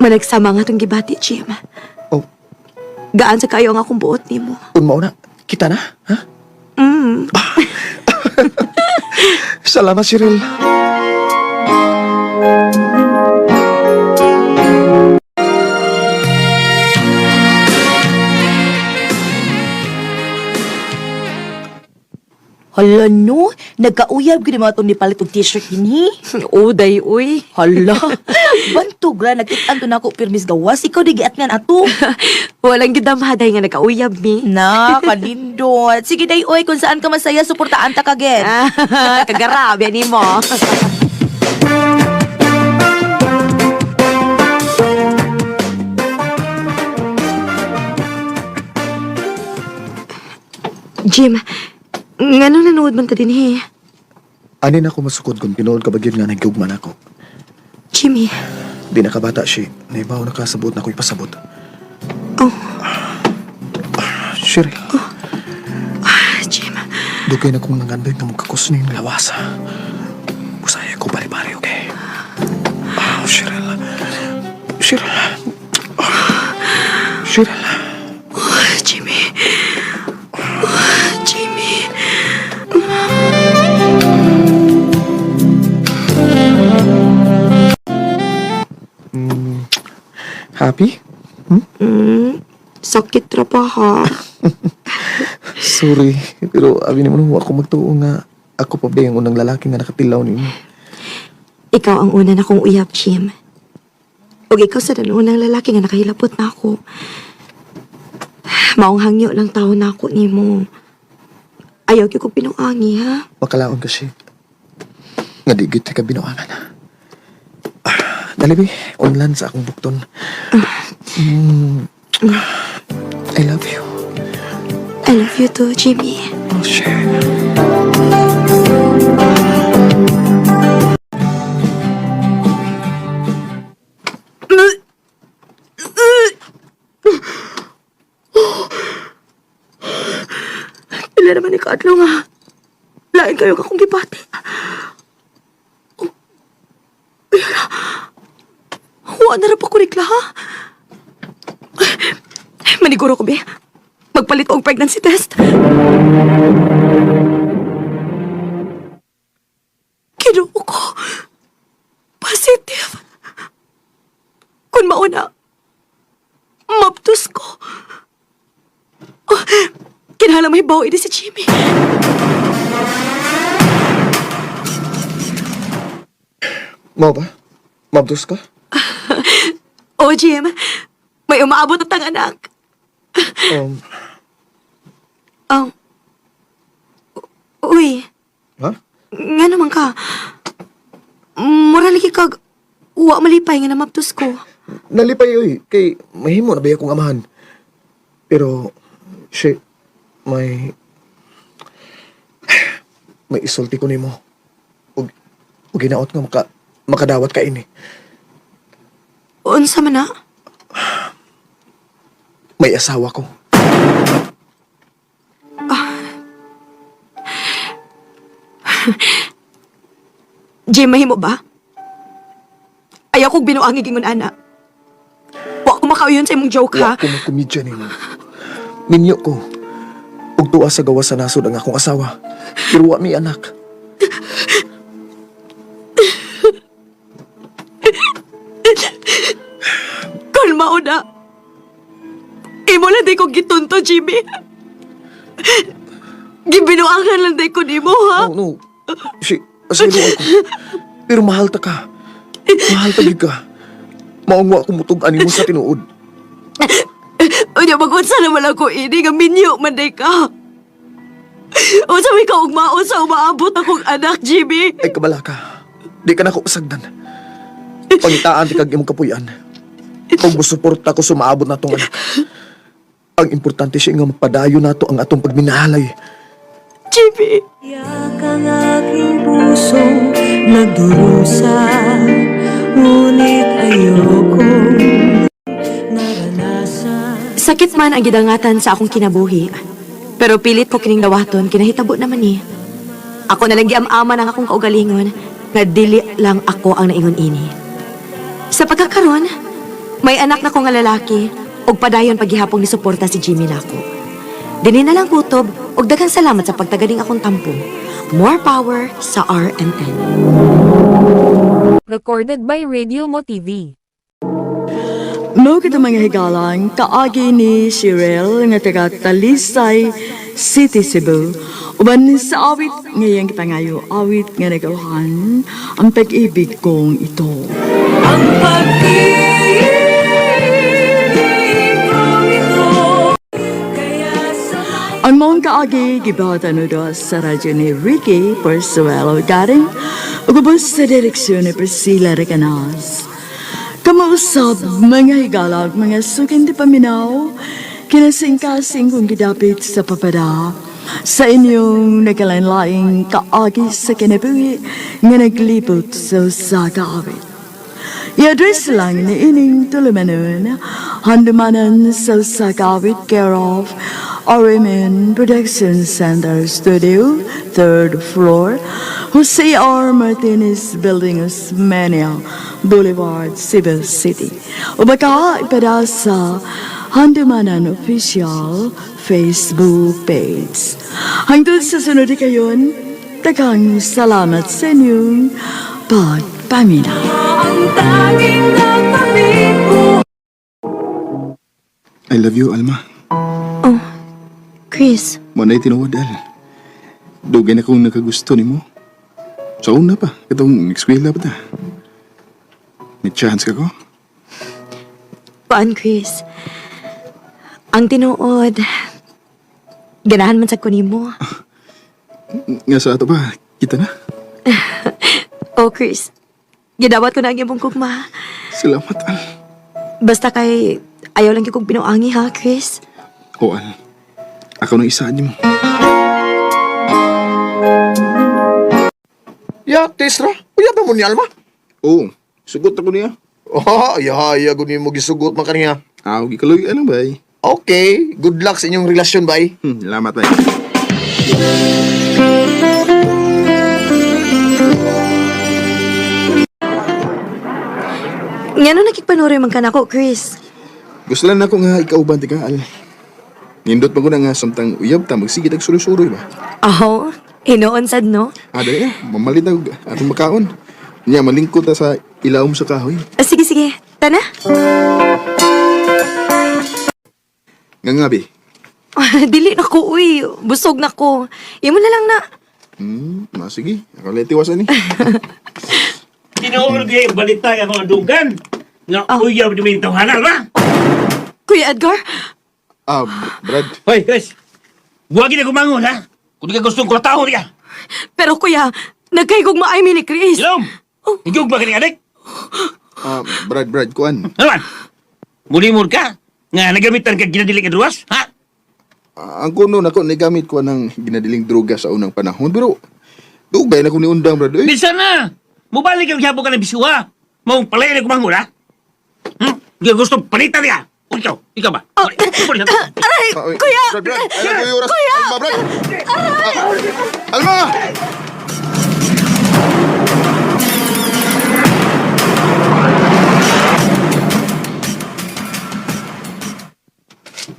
Managsama nga tong gibati, Jim. Oh. Gaan sa kayo ang akong buot nimo. Kung mao na, kita na, ha? Salamat, Cheryl. Hala no, nagkauyab gini mga itong nipalit og t-shirt din Uday, uy. Hala, bantog ra, nagkitaan to na ako pirmis gawas, ikaw di giat nga ato. Walang gidamhaday nga nagkauyab mi. Na, kanindot. Sige day, oy, kung saan ka masaya, suportaan ta kagad. Kagarabi ni mo. Jim, ngano nanood man ka din eh? Anin ako masukod kung pinood ka ba yun nga nagugman ako. Jimmy. Di nakabata siya. Naibaw nakasabot na ako'y pasabot. Oh. Cheryl. Jim. Dugay na kong nanganday na magkakos na yung lawasa. Busaya ko bari-bari, okay? Cheryl. Cheryl. Cheryl. Jimmy. Jimmy. Happy? Sakit ra pa ha. Sorry, pero abi naman ako magtuo nga ako pa ba yung unang lalaki nga nakatilaw niyo. Ikaw ang una na kong uyab, Jim. O ikaw sa unang lalaki nga nakahilapot na ako. Maong hangyo lang tao na ako ni mo. Ayaw ko pinuangi, ha? Makalaon kasi. Nga digit ka binuangan. Dalibi, online sa akong bukton. I love you. I love you too, Jimmy. Oh, shit. Pila naman ikaadlaw nga. Lain kayo kakong gipati. Huwag na rin pa kurikla, ha? Maniguro ko, be. Magpalit og pregnancy test. Kinuo ko. Positive. Kung mauna, maptus ko. Oh, kinala may bawi ni si Jimmy. Mau ba? Mabdos ka? Oh, Jim. May umaabot at ang anak. Uy. Ha? Nga naman ka. Muraligi kag uwa malipay nga namaptos ko. Nalipay, oy. Kay mahimo na ba akong amahan. Pero, may may isulti ko nimo. Ug ginaot nga makadawat ka ini. Unsa man na? May asawa ko. Jay, mahimo ba? Ayaw kong binuangig ingon ana. Wa ko makauyon sa imong joke ha. Wa ko makumidya nimo. Minyo ko. Ug tuwa sa gawas sa nasod ang akong asawa. Pero wa mi anak. Kalma na. Imo lang di ko gitunto, Jimmy. Gibinuangan lang di ko nimo, ha? No. Asiro ako. Pero mahal ta ka. Mahal ta gid ka. Maong wa ko mutug-an nimo sa tinuod. Unya mag-unsa naman ako ini nga minyo man day ka. Unsa may kaugmaon sa umaabot akong anak, Jimmy? Ay kabala ka. Di ka na ko pasagdan. Pangitaan ti kag imong kapuy-an. Kung musuporta ko sumaabot na tong anak. Ang importante siya nga magpadayo nato ang atong pagminahalay. Jimmy! Yak ang aking pusong nagdurusa, ngunit ayokong naranasan. Sakit man ang gidangatan sa akong kinabuhi. Pero pilit ko kining dawaton, kinahitabo naman ni. Ako na lang giam-aman ang akong kaugalingon, nga dili lang ako ang naingon ini. Sa pagkakaroon, may anak na ko nga lalaki, ug padayon paghihapong ni suporta si Jimmy nako. Dinhi na lang kutob, ug daghang salamat sa pagtagaling akong tampo. More power sa RMN. Recorded by Radio Mo TV. No kita mga higalang, kaagi ni Shirel nga taga Talisay City, Cebu. Uban sa awit ngayang kipangayo, awit nga nagawahan ang pag-ibig kong ito. Ang pag-ibig kong ito, kaya sa Ang mong kaagi, gibawatan do sa radyo ni Ricky Persuelo Garing, ugubos sa direksyon ni Priscilla Recanas. Kamausap, mga higalag, mga sukin di paminaw, kinasing-kasing kong gidapit sa papada, sa inyong nagkalain-laing kaagi sa kinabuhi nga naglipot sa kaawit. I-address lang ni ining tulumanon, handumanan sa kaawit care of RMN Production Center Studio, 3rd floor, Jose R. Martinez Building, Osmeña Boulevard, Cebu City. O baka ipada sa Handumanan Official Facebook page. Hangtod sa sunod kayon, daghang salamat sa inyong pagpamina. ang tanging nagpamit ko. I love you, Alma. Chris, Manay tinuod, Al. Dugay na kong nakagusto ni mo. Sa una pa, katong eskwela pa ta. May chance ka ko? paan Chris? Ang tinuod, ganahan man sa kunimo. Nga sa ato ba, kita na? Oh Chris, gidawat ko na ang iyong kugma. Salamat, Al. Basta kay ayaw lang kong pinuangi ha, Chris. O, Al. Ako nang isa mo. Ya, Tesra. Uya ba mo ni Alma? Oo, sugot ako niya. Oh, ya, guni mo gisugot man kaniya. Gikaloy, ano ba eh? Okay, good luck sa inyong relasyon, bay. Salamat, bay. Nga no nakikpanuroy man ka na ko, Chris. Gusto lang na ako nga ikaw ba, ka, Al. Nindot pa ko na nga samtang uyab ta, magsigit ag suroy-suroy ba? Aho, hinoon sad no? Dali na, mamalit na atong makaon. Nya, malingkot ta sa ilawom sa kahoy. Sige, tana. Nga, be. Dili na ko, uy. Busog na ko. Imo na lang na. Sige. Ako lang tiwasan ni. Tinuod kayo, balita ka mga dugan. Nga uyaw di mo yung tawhanan, ba? Kuya Edgar? Brad. Hoy, Chris. Buwagin na gumangon, ha? Kung di ka gustong kurataho niya. Pero kuya, nagkaigog maaymi ni Chris. Ilom! Higog ba ka ni adik? Brad, kuan. Naman, mulimod ka? Nga nagamitan ka ginadiling adruas, ha? Ang kuno na ko, nagamit ko ng ginadiling droga sa unang panahon. Pero, Dugay na ko ni undang, Brad. Eh. Bisa na! Mubalik ang hiyabo ka ng bisuwa. Mong palay na kumangula. Di gusto palitan niya. O ikaw ba? Aray! Kuya! Brad, Brad. Alam ko yung oras. Alma, Brad. Alma!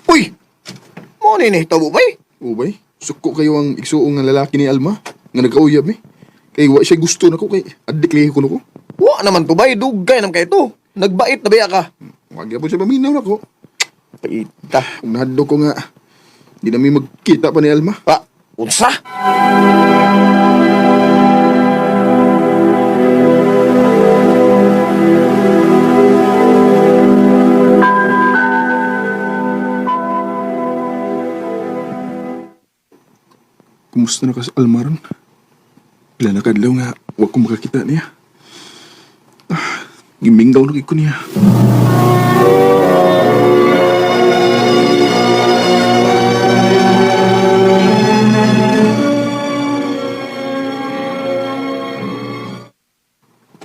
Uy! Mo ni tabo bay? Ubay, suko kayo ang igsuong nga lalaki ni Alma. Nga nagkauyab eh. Kay wa siya gusto na ko kay adik lihi ko na ko. Wa naman to bay, dugay nam kay to. Nagbait na baya ka. Wag po siya maminaw na ko. Paita. Kung nahadlo ko nga, di na may magkita pa ni Alma. Pa, unsa? Kumusta na ka sa Alma ron? Ilan na kadlaw nga, wag ko makakita niya. Giminggaw na ko niya.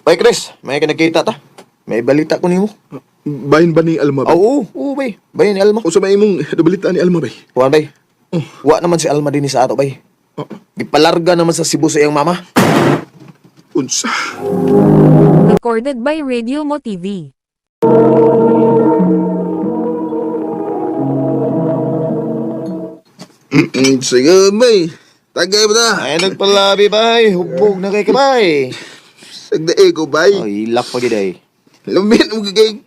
Bay Chris, may nakita ta. May balita ko nimo. Bayin ba ni Alma ba? Oo, bay. Bayin ni Alma. O sa may mong nabalita ni Alma ba? Kuan bay. Wa naman si Alma din sa ato bay. Gipalarga naman sa Cebu sa iyang mama. Unsa? Recorded by Radio Mo TV. Sige, bay. Tagay mo na. Ay, nagpalabi bay. Hubog na kay kabay. Sagdae ko, bay. Ay, ilak pa giday. Lamin mo kay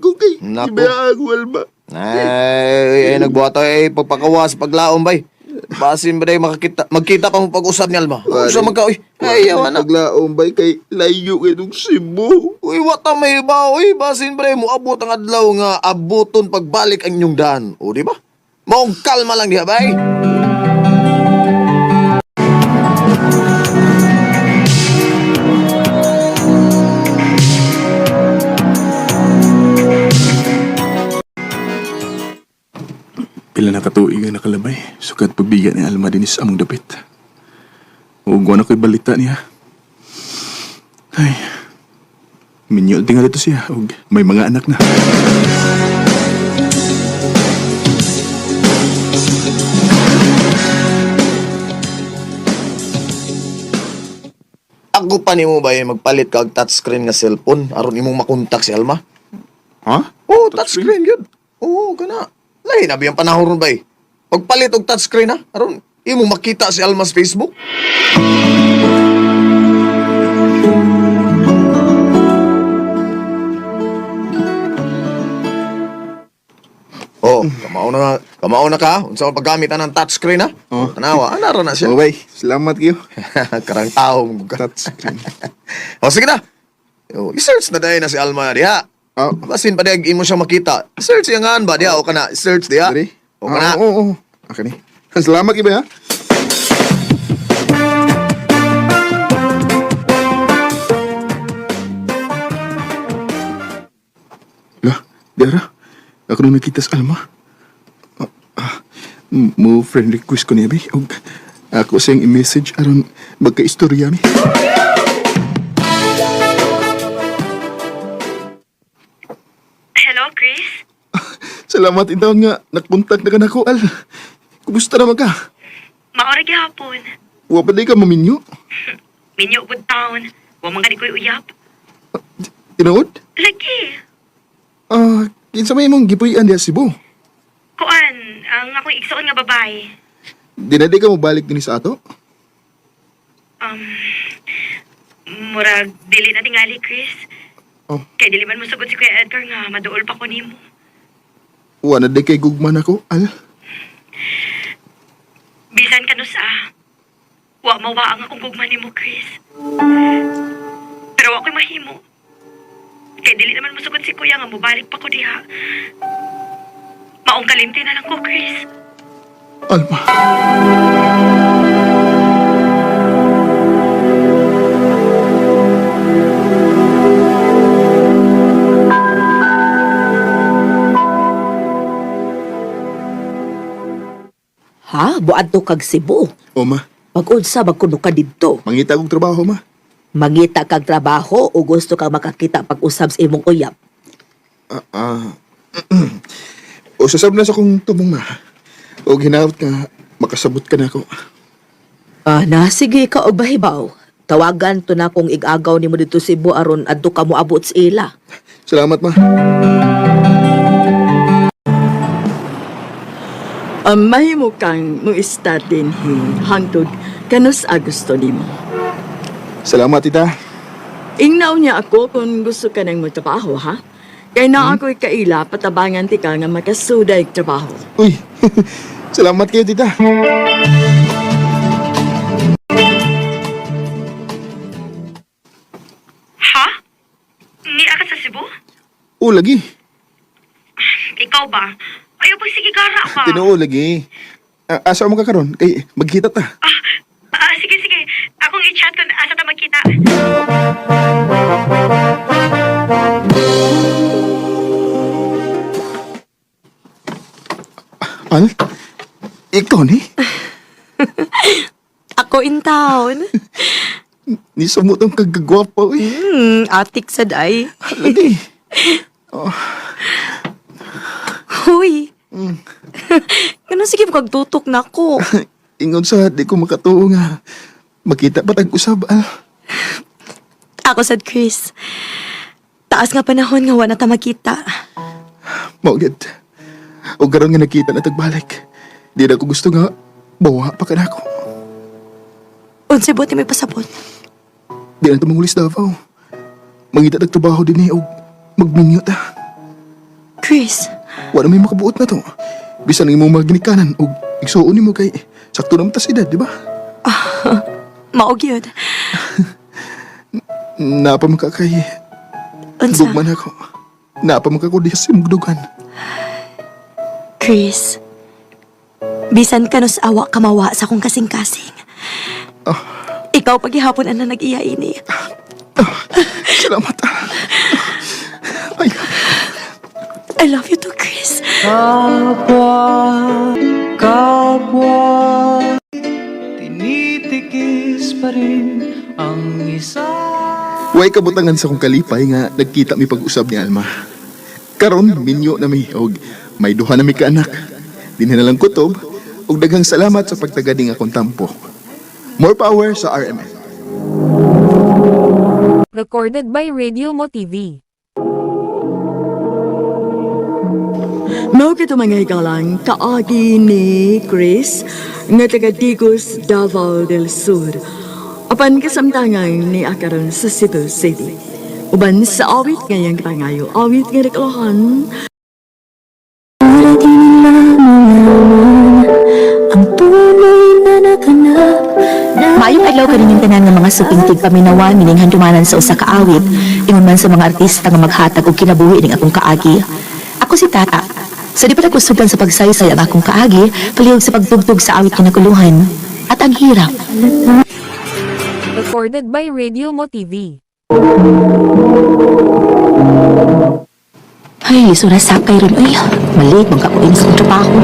ko kay Nako. ibago, Alma. Ay, nagbuhat ay pagpakawas, paglaom bay. Basin ba day magkita pa mo pag-usap ni Alma? Usa man ka, uy. Ay, yawa na. Paglaom, bay, kay layo kay nung Cebu. Uy, wata may ba, uy. Basin ba day mo abot ang adlaw nga abuton pagbalik ang inyong daan. O, di ba? Maong kalma lang diha, bay. Pila na katuig ang nakalabay. Sukat pagbigan ni Alma dinis among dapit. Ugwa na ko'y balita niya. Ay, minyol tingal ito siya. Ug may mga anak na. Ako pa nimo ba magpalit ka og touchscreen nga cellphone aron imong makontak si Alma? Ha? Oo, touchscreen yun. Oo, kana. Lahi na biyang panahon ron ba eh. Pagpalit og touchscreen ha, aron imong makita si Alma's Facebook. Oh, kamao na ka. Unsa ang paggamit ng touchscreen ha? Oh. Tanawa, ana ra na siya. Oh, bay. Salamat kayo. Karang tao mo ka. Touchscreen. O sige na. O, i-search na dahil na si Alma diha. Oh. Basin pa diha imo siya makita. Search yang nga ba diha o kana search diha. Dari? O kana. Oo. Okay ni. Salamat kayo, bay, ha? Lah, Dara. Ako nang nakita sa Alma. Mo friend request ko niya, bay. Og ako siyang i-message aron magka-istorya mi. Hello, Chris? Salamat itaw nga nakontak na ka na ko, Al. Kumusta naman ka? Maorag hapon. Wa pa di ka maminyo? Minyo good town. Wa man gani ko'y uyap. Tinood? Lagi. Kinsa may mong gipuy-an diya Cebu. Kuan, ang akong igsoon nga babae. Di na di ka mo balik din sa ato? Murag, dili na tingali, Chris. Oh. Kaya dili man mo sugod si Kuya Edgar nga maduol pa ko nimo. Wa na di kay gugman ako, Al. Bisan ka no sa, wa mawa ang akong gugma nimo, Chris. Pero ako'y mahimo. Kaya dili naman mo sugod si Kuya nga mubalik pa ko diha. Maong kalimti na lang ko, Chris. Alma. Ha? Buad to kag Cebu. O ma, Pag-unsa magkuno ka didto? Mangita kong trabaho, ma. Mangita kag trabaho o gusto kang makakita pag-usab sa imong uyab? O sasab na sa kong tumong, ma. O ginawat ka, makasabot ka na ako. Sige ka og bahibaw. Tawagan to na kung igagaw nimo dito sa Cebu aron adto ka mo abot sa ila. Salamat, ma. Mahimo kang mo start din hangtod kanus Agosto nimo. Salamat, tita. Ingnaw niya ako kung gusto ka nang magtrabaho, ha? Kaya na ako'y kaila, patabangan ti ka nga makasuday trabaho. Uy, salamat kayo, tita. Ha? Ni ka sa Cebu? O, lagi. Ikaw ba? Ayaw pag sige gara ba? Tinoo, lagi. Asa mo ka karon? Kay, magkita ta. Sige. Akong i-chat kung asa ta magkita. Al? Ikaw ni? Ako in town. Ni sumutong kagagwapo, eh. Atik sa day. Lagi. Huy. Ganun sige magtutok na ko. Ingon sa di ko makatuo nga. Makita pa tag-usab, Al. Ako sad Chris. Taas nga panahon nga wala ta makita. Maugid. O garon nga nakita na tagbalik. Di na ko gusto nga bawa pa ka na ako. Unsa buti may pasabot. Di na ito mangulis Davao. Mangita tagtrabaho din o magminyo ta. Chris. Wala may makabuot na to. Bisan ng imong mga ginikanan o igsuon ni mo kay sakto naman tas edad, di ba? Maog yun. Napa man ka kay Unsa? dugman ako. Napa man ka ko diha sa imong dugan. Chris. Bisan ka nos awa kamawa sa akong kasing-kasing. Ikaw paghihapon ang nag-iya ini. Salamat. I love you too, Chris. Kapwa, tinitikis pa rin ang isa. Way kabutangan sa kong kalipay nga nagkita mi pag-usab ni Alma. Karon minyo na mi og may duha na mi ka anak. Dinhi na lang kutob og daghang salamat sa pagtagading akong tampo. More power sa RMN. Recorded by Radio Mo TV. Mao kito mga hikalang kaagi ni Chris nga taga Digos, Davao del Sur. Apan kasamtangan ni akaron sa Cebu City. Uban sa awit ngayang kapangayo, awit nga reklohan. Ang tunay na naganap. Maayong adlaw kaninyong tanan nga mga supingtig paminawan mining handumanan sa usa ka awit ingon man sa mga artista nga maghatag og kinabuhi ning akong kaagi. Ako si Tata. Sa di pa nagkusugan sa pagsaysay ang akong kaagi, palihog sa pagtugtog sa awit kinakuluhan at ang hirap. Recorded by Radio Mo TV. Ay, lisura sakay rin. Ay, maliit bang kakuin sa trabaho.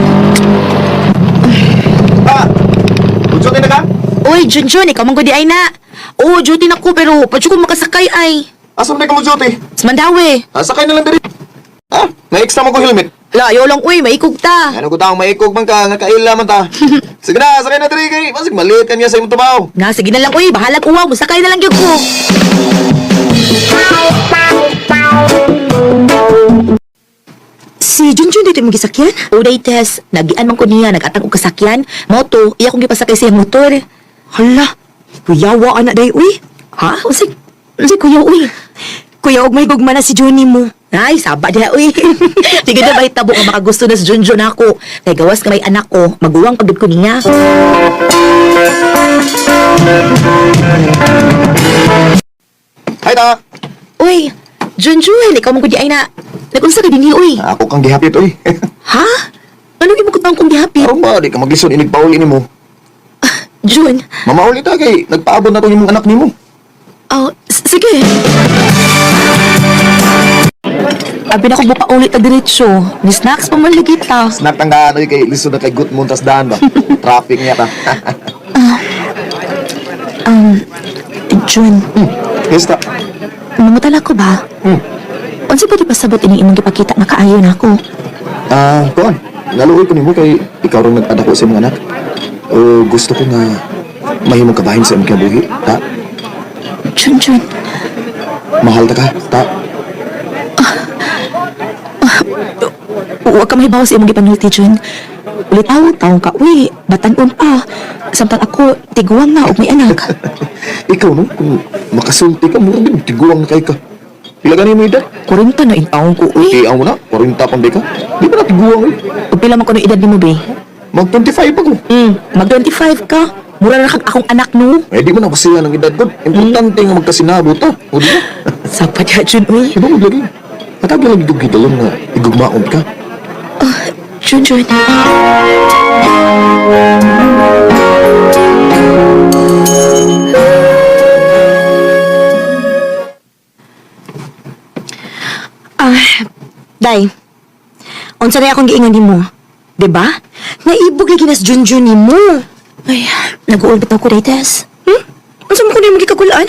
Duty na ka? Uy, Junjun, ikaw manggodi ay na. Oo, duty na ko pero padyo ko makasakay ay. Asa na ka mo duty? Sa Mandawi. Sakay na lang diri. Na-extra mo ko helmet. Layo lang, uy, maikog ta. Ano ko taong maikog man ka, nga kaila man ta. Sige na, sakay na diri kay. Masig maliit ka niya sa imong trabaho. Na, sige na lang, uy, bahalag uwaw, musakay na lang yun ko. Si Junjun dito yung gisakyan? Uday, Tess. Nagian man ko niya, nag-atang og kasakyan. Moto, iya kong gipasakay sa iyang motor. Hala, kuyawa anak day, uy. Ha? Unsay kuya, uy. Kuya, og may gugma na si Johnny mo. Ay, saba diha, uy. Sige na ba itabo nga makagusto na si Junjun ako. Kay gawas ka may anak ko, maguwang pagod ko niya. Hi ta! Uy, Junjun, ikaw mong kudi ay na. Nagunsa ka din uy. Ako kang gihapit, oy. Ha? Anong ibang kutang kong gihapit? Aron ba, di ka maglisod inig pauli ni mo. Jun. Mamauli ta kay, nagpaabot na to yung anak ni mo. Oh, sige. Abi na ko buka ulit na diretsyo. Ni snacks pa man ligit ta. Snack tang ka, kay lisod na kay good muntas daan ba? Traffic niya ta. Jun, Yes, ta. mamutala ko ba? Unsa ba di pasabot ini imong gipakita nga kaayo na ako? Kuan. Naluoy ko nimo kay ikaw ron nagpadako sa imong anak. O gusto ko nga mahimong kabahin sa imong kinabuhi, ta. Jun, Mahal ta ka, ta. huwag ka mahibaw sa imong gipanulti, Jun. Ulitaw, taong ka, uy, batanon pa. Samtang ako, tiguang na, og may anak. Ikaw no, kung makasulti ka, mura din, tiguang na kay ka. Pila gani mo edad? 40 na intaon ko, uy. Iyaw mo na, 40 pang di ka. Di ba na tiguang eh? Ug pila man ko ng edad ni mo, be? Mag 25 pa ko. Mag 25 ka. Mura na kag akong anak, no? Eh di mo na pasiya ng edad ko. Importante nga magkasinabot ta. O di ba? Sapat ya, Jun, uy. Di ba mo lagi? Patagla lang idug kita lang nga igugmaon ka. Jun. Day, unsa na akong giingon nimo? Diba? Naibog lagi nas Junjun nimo. Ay, nag-uol bitaw ko, Daytes. Unsa mo ko nimo gikagulaan?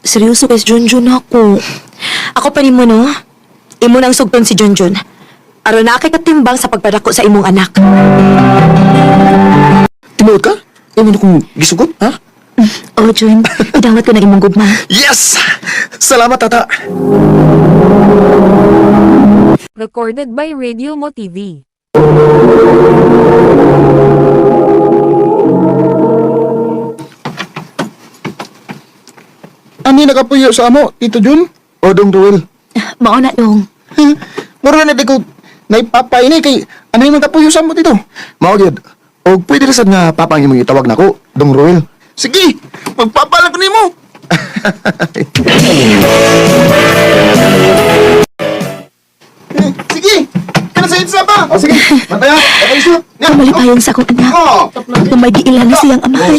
Seryoso guys, Junjun ako. Ako pa nimo, no? Imo nang sugton si Junjun. Aron na kay katimbang sa pagpadako sa imong anak. Tinuod ka? Imo na kong gisugot, ha? Oh, Jun, idawat ko na imong gugma. Yes! Salamat, tata! Recorded by Radio Mo TV. Ani nakapuyo sa amo, Tito Jun? O, Dong Ruel. Mao na dong. Mura na di ko naipapay ni kay ano yung nakapuyo sa amo, Tito? Mao gyud. O pwede na sad nga papang imong itawag nako, Dong Ruel. Sige, magpapalag ni mo. Sige, kana sa itsa ba? O sige, mataya. Okay, iso. Malipayon sa akong anak. Kung may giilan na siyang amahan.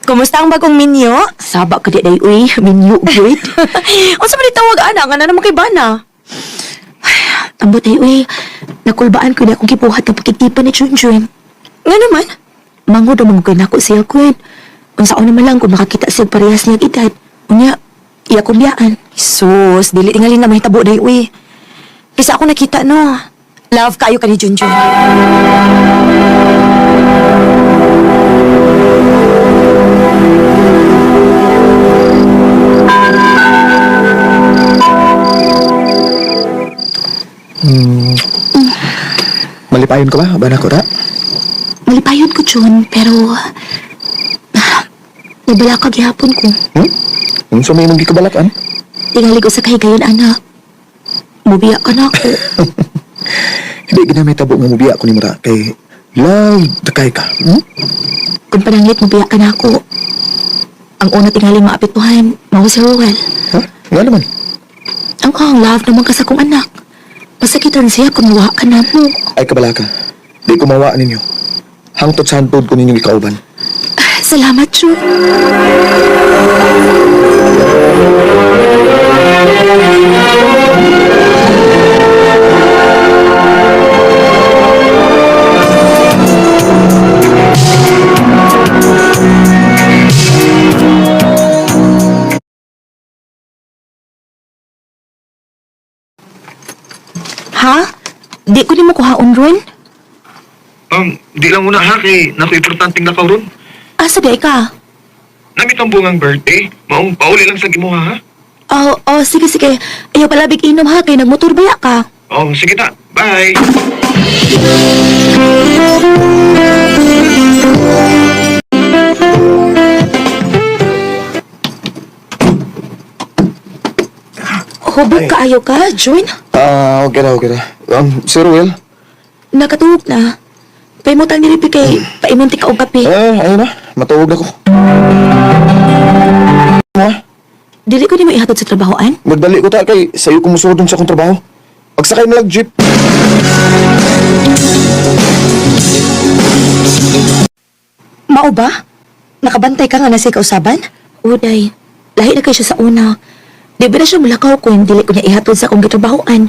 Kumusta ang bagong minyo? Saba ka di day, uy. Minyo, good. Unsa man itawag, anak? Nga na naman kay Bana. Ambot ay, uy. Nakulbaan ko na akong kibuhat ng pagkitipan ni Junjun. Nga naman. Mangod ang mga nako siya, Quid. Unsaon naman lang kung makakita siya parehas niyang edad. Unya, iya kong biyaan. Sus, dili tingalin na may tabo day, uy. Kisa ako nakita, no. Love kayo ka ni Junjun. Malipayon ka ba, bana ko, ta? Malipayon ko, Jun, pero... nabala ka gihapon ko. Unsa may imong gikabalakan? Tingali ko sa kahigayon, anak. Mubiya ka na ako. Hindi ginamit tabo nga mubiya ko ni Mara kay love takay ka. Kung pananglit mubiya ka na ako, ang una tingali maapituhan, mao si Ruel. Ha? Nga naman. Ang love naman ka sa kong anak. Masakitan siya kung mawa ka na mo. Ay kabalaka. Di ko mawaan ninyo. Hangtod sa hantod ko ninyong ikauban. Salamat, Jun. Ha? Di ko ni mo kuhaon, Ron? Di lang muna ha, kay naku importanteng nakaw ron. Asa di ka? Namit ang bungang birthday, maong pauli lang sa gimuha ha. Sige. Ayaw palabig inom ha, kay nagmotor baya ka. Sige ta, bye! Hubog ka ayaw ka, Jun? Okay na. Si Ruel? Nakatuhog na. Paimutang nilipi kay paimunti ka og kape. Ayun na. Matuog na ko. Dili ko ni mo ihatod sa trabahoan? Magdali ko ta kay sayo ko musudon sa akong trabaho. Pagsakay na lang jeep. Mao ba? Nakabantay ka nga na siya kausaban? Uday, lahi na kayo siya sa una. Di ba na siya mulakaw kung dili ko niya ihatod sa akong gitrabahoan.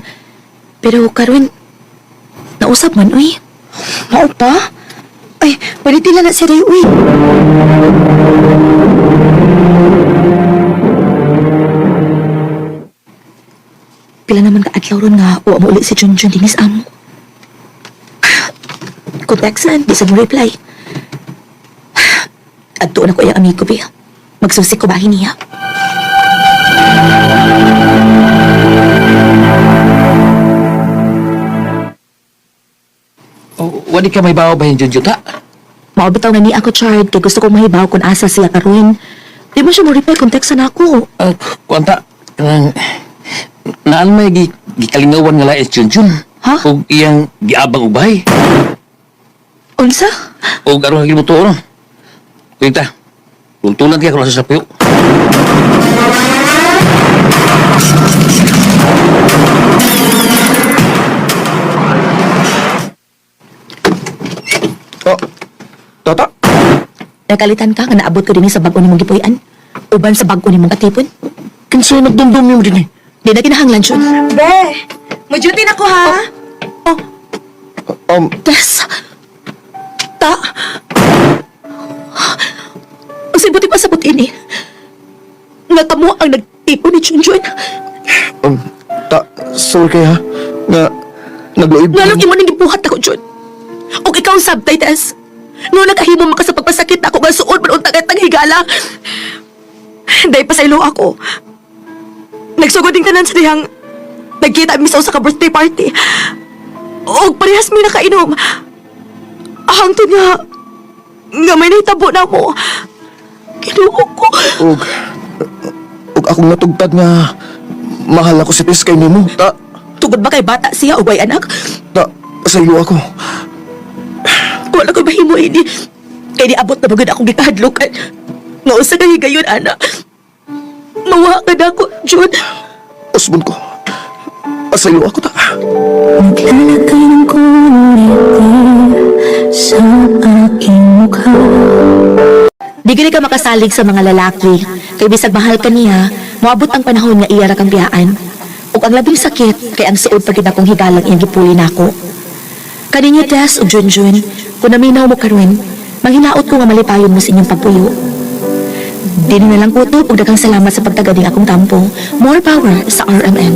Pero karon nausap man, uy. Mao pa? Ay, pwede tila na si Ray, uy. Pila naman ka adlaw ron nga uwa mo ulit si Junjun dinis amo. Kung textan, di sa mo reply. Adto na ko yung amigo, be. Magsusik ko bahin niya. Wadi ka may bawa ba yung Junjun ta? Maubitaw na ni ako, Chard, kay gusto kong mahibaw kung asa siya karuin. Di mo siya mo reply kung textan ako. Kuwanta, naan may gikalingawan nga laes Junjun. Ha? O iyang giabang ubay. Unsa? O aron nga gibuto no. Kuwenta, tultulan kaya kung nasa sapuyo. Tata? Nakalitan ka nga naabot ko din sa bag-o ni mong gipuyan. Uban sa bag-o ni mong katipon. Kinsay nagdumdum niyo din eh? Di na kinahanglan siya. Be, mo-duty na ko ha. Tess. Ta. Ang sibuti pa sa putin eh. Nga kamo ang nagtipon ni Junjun. Sorry kaya, nga, nagloib. Nga lang imo nang gibuhat ako, Jun. O ikaw ang sabtay, Tess. No nakahimo maka sa pagpasakit ako nga suod man unta kay higala. Dahil pa sa ilo ako. Nagsugod din tanan sa dihang nagkita misaw sa ka-birthday party. O parehas mi nakainom. Hangtod nga may nahitabo na mo. Kinuog ko. Ug akong natugtad nga mahal ako si Tess kay nimo. Tugod ba kay bata siya o bay anak? Sa ilo ako. Wala ko mahimo ini. Kay di abot na bagod akong gikahadlokan. Nga usa ka higayon, ana. Mawa ka na ako, Jun. Usbon ko. Asayo ako ta. Naglalagay ng kuliti sa aking mukha. Di gani ka makasalig sa mga lalaki. Kay bisag mahal ka niya, moabot ang panahon nga iya ra kang biyaan. Ug ang labing sakit kay ang suod pagid akong higalang iyang gipuli nako. Kaninyo Tess ug Junjun, kung naminaw mo karon, manghinaot ko nga malipayon mo sa inyong pagpuyo. Dili na lang kutob ug daghang salamat sa pagtagading akong kampo. More power sa RMN.